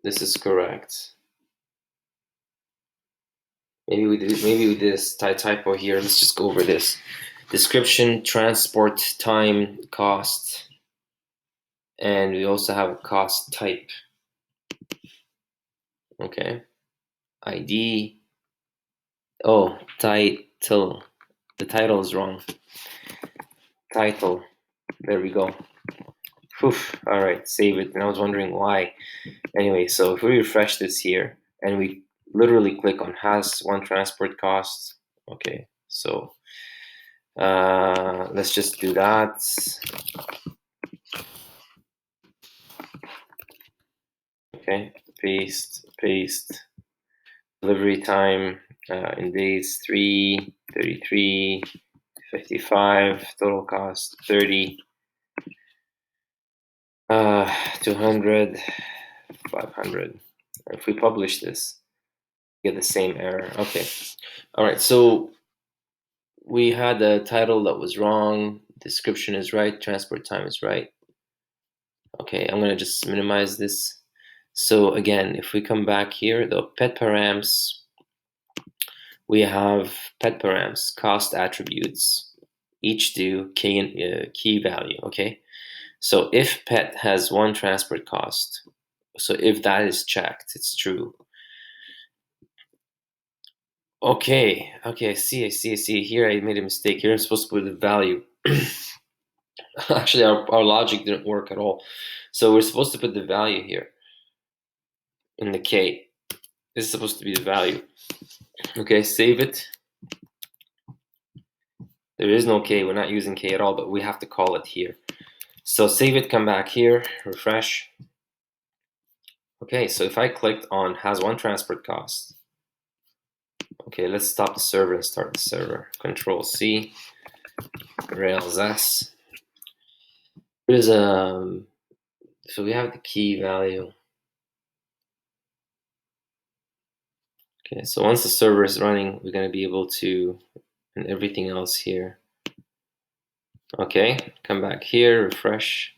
A: This is correct. Maybe we did this typo here. Let's just go over this. Description, transport, time, cost, and we also have a cost type. Okay. ID. Oh, title. The title is wrong. Title. There we go. Oof. All right, save it. And I was wondering why. Anyway, so if we refresh this here and we literally click on has one transport cost. Okay, so let's just do that. Okay, paste. Delivery time in days 3, 33, 55, total cost 30, 200, 500. If we publish this, we get the same error. Okay, all right, so we had a title that was wrong, description is right, transport time is right. Okay, I'm gonna just minimize this. So again, if we come back here, the pet params, we have pet params, cost attributes, each do key value, okay? So if pet has one transport cost, so if that is checked, it's true. Okay, I see. Here I made a mistake. Here I'm supposed to put the value. Actually, our logic didn't work at all. So we're supposed to put the value here in the K. This is supposed to be the value. Okay, save it. There is no K, we're not using K at all, but we have to call it here. So save it, come back here, refresh. Okay, so if I clicked on has one transport cost. Okay, let's stop the server and start the server. Control C, Rails S. There's so we have the key value. Okay, so once the server is running, we're going to be able to, and everything else here. Okay, come back here, refresh.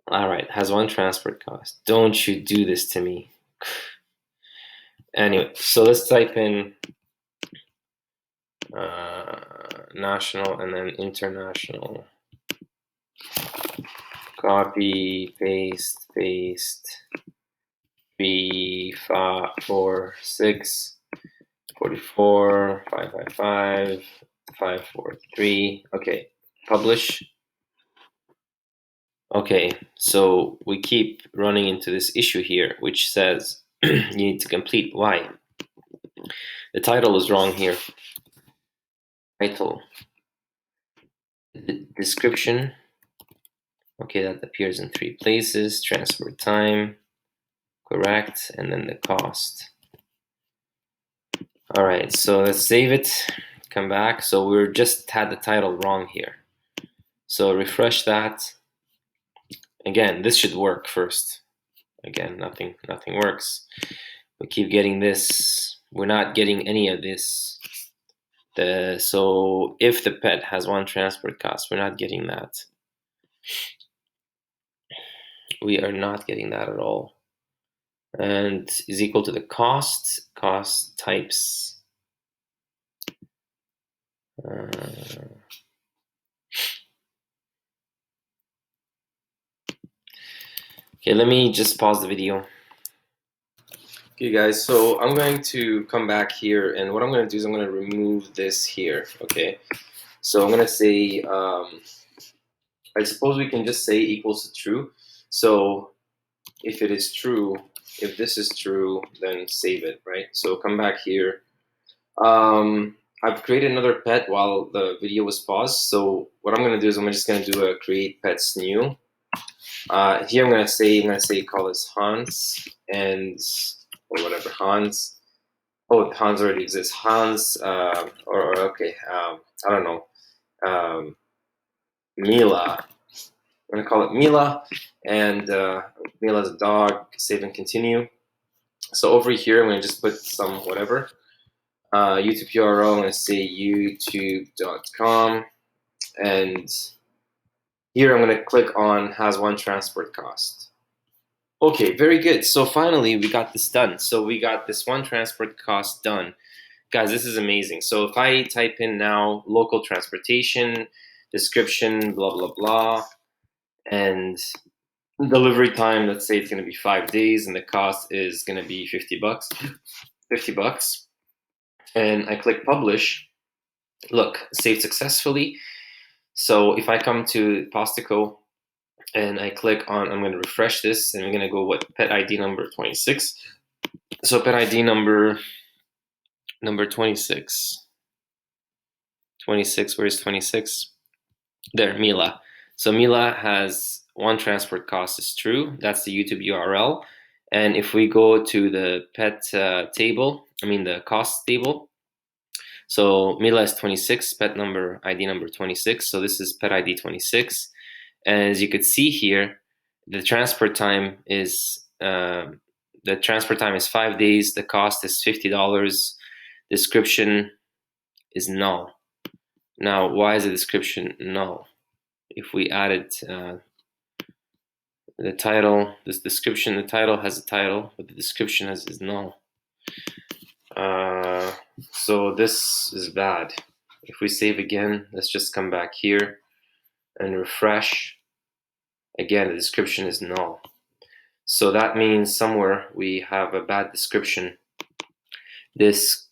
A: All right, has one transport cost. Don't you do this to me. Anyway, so let's type in national and then international. Copy, paste, 3, 5, 4, 6, 44, 555, 543. Okay, publish. Okay, so we keep running into this issue here, which says you need to complete. Why? The title is wrong here. Title. The description. Okay, that appears in 3 places. Transport time. Correct. And then the cost. All right, so let's save it. Come back. So we just had the title wrong here. So refresh that. Again, this should work first. Again, nothing works. We keep getting this. We're not getting any of this. So if the pet has one transport cost, we're not getting that. We are not getting that at all. And is equal to the cost types. Okay, let me just pause the video. Okay guys, so I'm going to come back here, and what I'm going to do is I'm going to remove this here, okay? So I'm going to say, I suppose we can just say equals to true. So if it is true, if this is true, then save it, right? So come back here. I've created another pet while the video was paused. So what I'm going to do is I'm just going to do a create pets new. Here I'm going to say call this Hans and or whatever Hans. Oh, Hans already exists. Hans, or okay, I don't know. Mila. I'm gonna call it Mila, and Mila's a dog. Save and continue. So over here, I'm gonna just put some whatever. YouTube URL. I'm gonna say youtube.com, and here I'm gonna click on has one transport cost. Okay, very good. So finally, we got this done. So we got this one transport cost done. Guys, this is amazing. So if I type in now local transportation, description, blah, blah, blah, and delivery time, let's say it's going to be 5 days and the cost is going to be 50 bucks, 50 bucks. And I click publish, look, saved successfully. So if I come to Postico and I click on, I'm going to refresh this and I'm going to go with pet ID number 26. So pet ID number 26. 26, where's 26? There, Mila. So Mila has one transport cost is true. That's the YouTube URL. And if we go to the pet table, the cost table. So Mila is 26, pet number ID number 26. So this is pet ID 26. And as you could see here, the transfer time is 5 days. The cost is $50. Description is null. Now, why is the description null? If we added the title, this description, the title has a title, but the description is null. So this is bad. If we save again, let's just come back here and refresh. Again, the description is null. So that means somewhere we have a bad description. Description,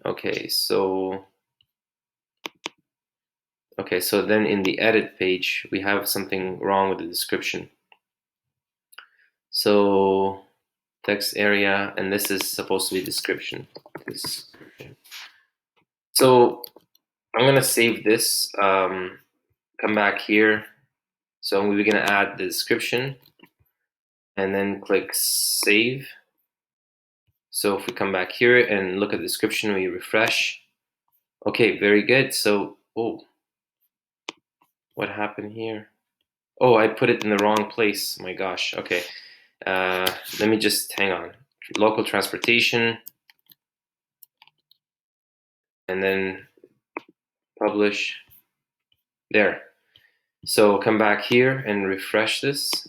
A: okay, so then in the edit page, we have something wrong with the description. So text area, and this is supposed to be description. So I'm gonna save this, come back here. So we're gonna add the description and then click save. So if we come back here and look at the description, we refresh. Okay, very good. So, oh, what happened here? Oh, I put it in the wrong place. My gosh, okay. Let me just hang on. Local transportation, and then publish. There. So come back here and refresh this.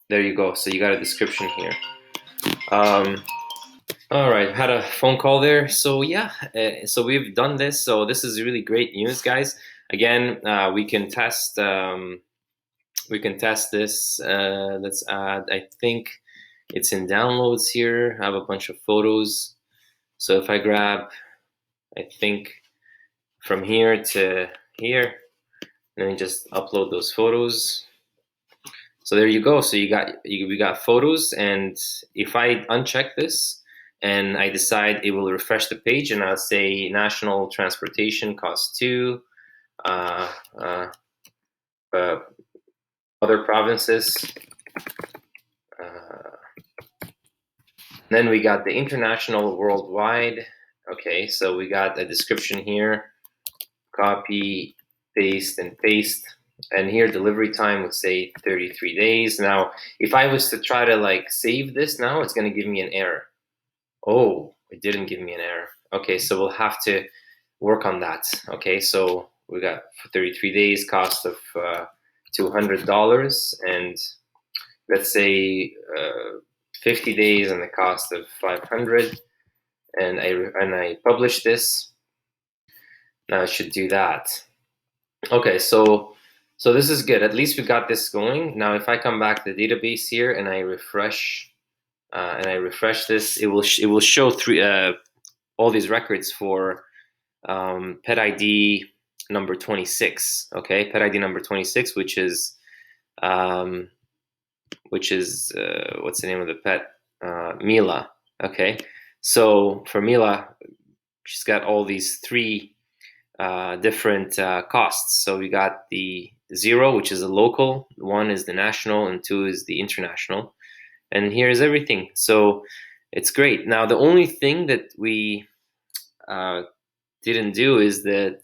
A: There you go. So you got a description here. All right, had a phone call there. So yeah, so we've done this. So this is really great news, guys. Again, we can test. This. Let's add. I think it's in downloads here. I have a bunch of photos. So if I grab, I think from here to here, let me just upload those photos. So there you go. So we got photos, and if I uncheck this and I decide it will refresh the page, and I'll say national transportation cost 2, other provinces. Then we got the international worldwide. Okay, so we got a description here. Copy, paste, and paste. And here delivery time would say 33 days. Now, if I was to try to save this now, it's going to give me an error. Oh, it didn't give me an error. Okay, so we'll have to work on that. Okay, so we got 33 days, cost of $200, and let's say 50 days and the cost of 500. And I publish this. Now I should do that. Okay, so this is good. At least we got this going. Now, if I come back to the database here and I refresh this, it will show all these records for pet ID number 26. Okay, pet ID number 26, which is what's the name of the pet? Mila. Okay, so for Mila, she's got all these 3 different costs. So we got the 0, which is the local, 1 is the national, and 2 is the international. And here is everything. So it's great. Now, the only thing that we didn't do is the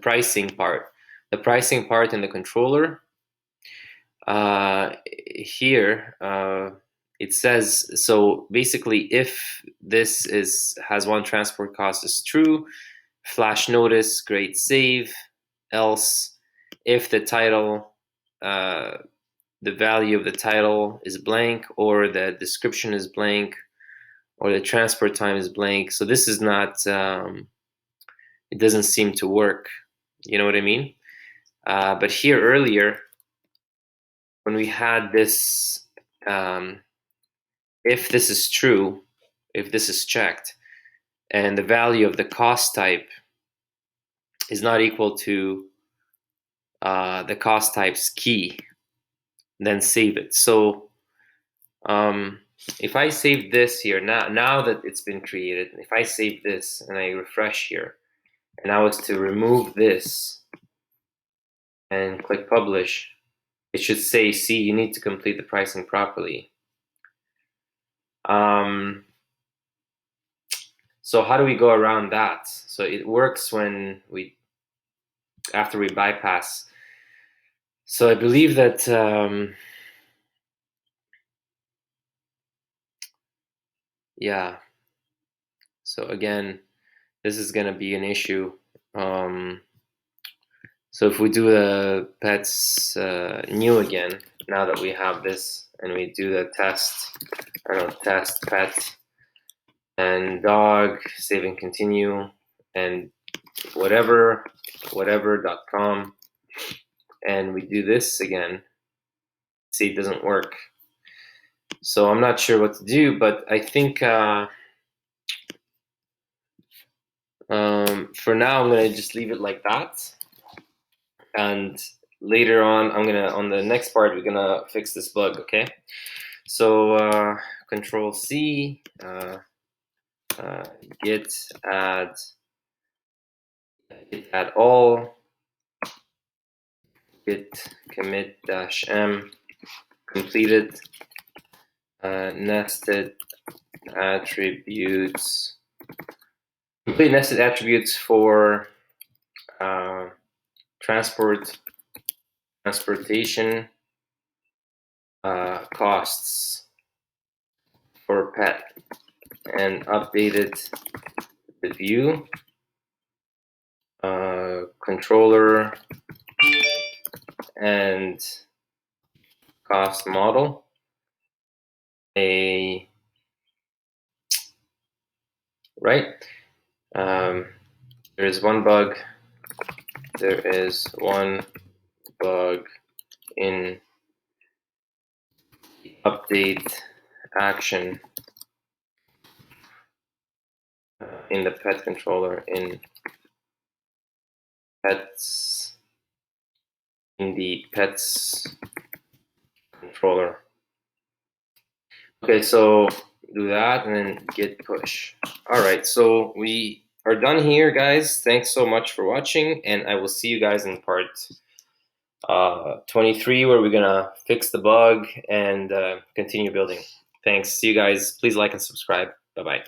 A: pricing part. The pricing part in the controller. Here, it says, so basically, if this has one transport cost is true, flash notice, great save. Else, if the title, the value of the title is blank, or the description is blank, or the transport time is blank. So this is not, it doesn't seem to work. You know what I mean? But here earlier, when we had this, if this is true, if this is checked, and the value of the cost type is not equal to the cost type's key, then save it. So if I save this here, now that it's been created, if I save this and I refresh here, and I was to remove this and click publish, it should say, see, you need to complete the pricing properly. So how do we go around that? So it works when after we bypass. So I believe that yeah. So again, this is gonna be an issue. So if we do the pets new again, now that we have this, and we do the test, test pet and dog, save and continue, and whatever.com, and we do this again, see, it doesn't work. So I'm not sure what to do, but I think for now I'm gonna just leave it like that, and later on on the next part we're gonna fix this bug. Okay, so Control C, git add all, git commit -m completed, nested attributes, complete nested attributes for transportation costs for pet, and updated the view controller and cost model. Right, there is one bug. There is one bug in update action in the pet controller, in the pets controller. Okay, so do that and then git push. All right, so we are done here, guys. Thanks so much for watching, and I will see you guys in part 23, where we're gonna fix the bug and continue building. Thanks. See you guys. Please like and subscribe. Bye-bye.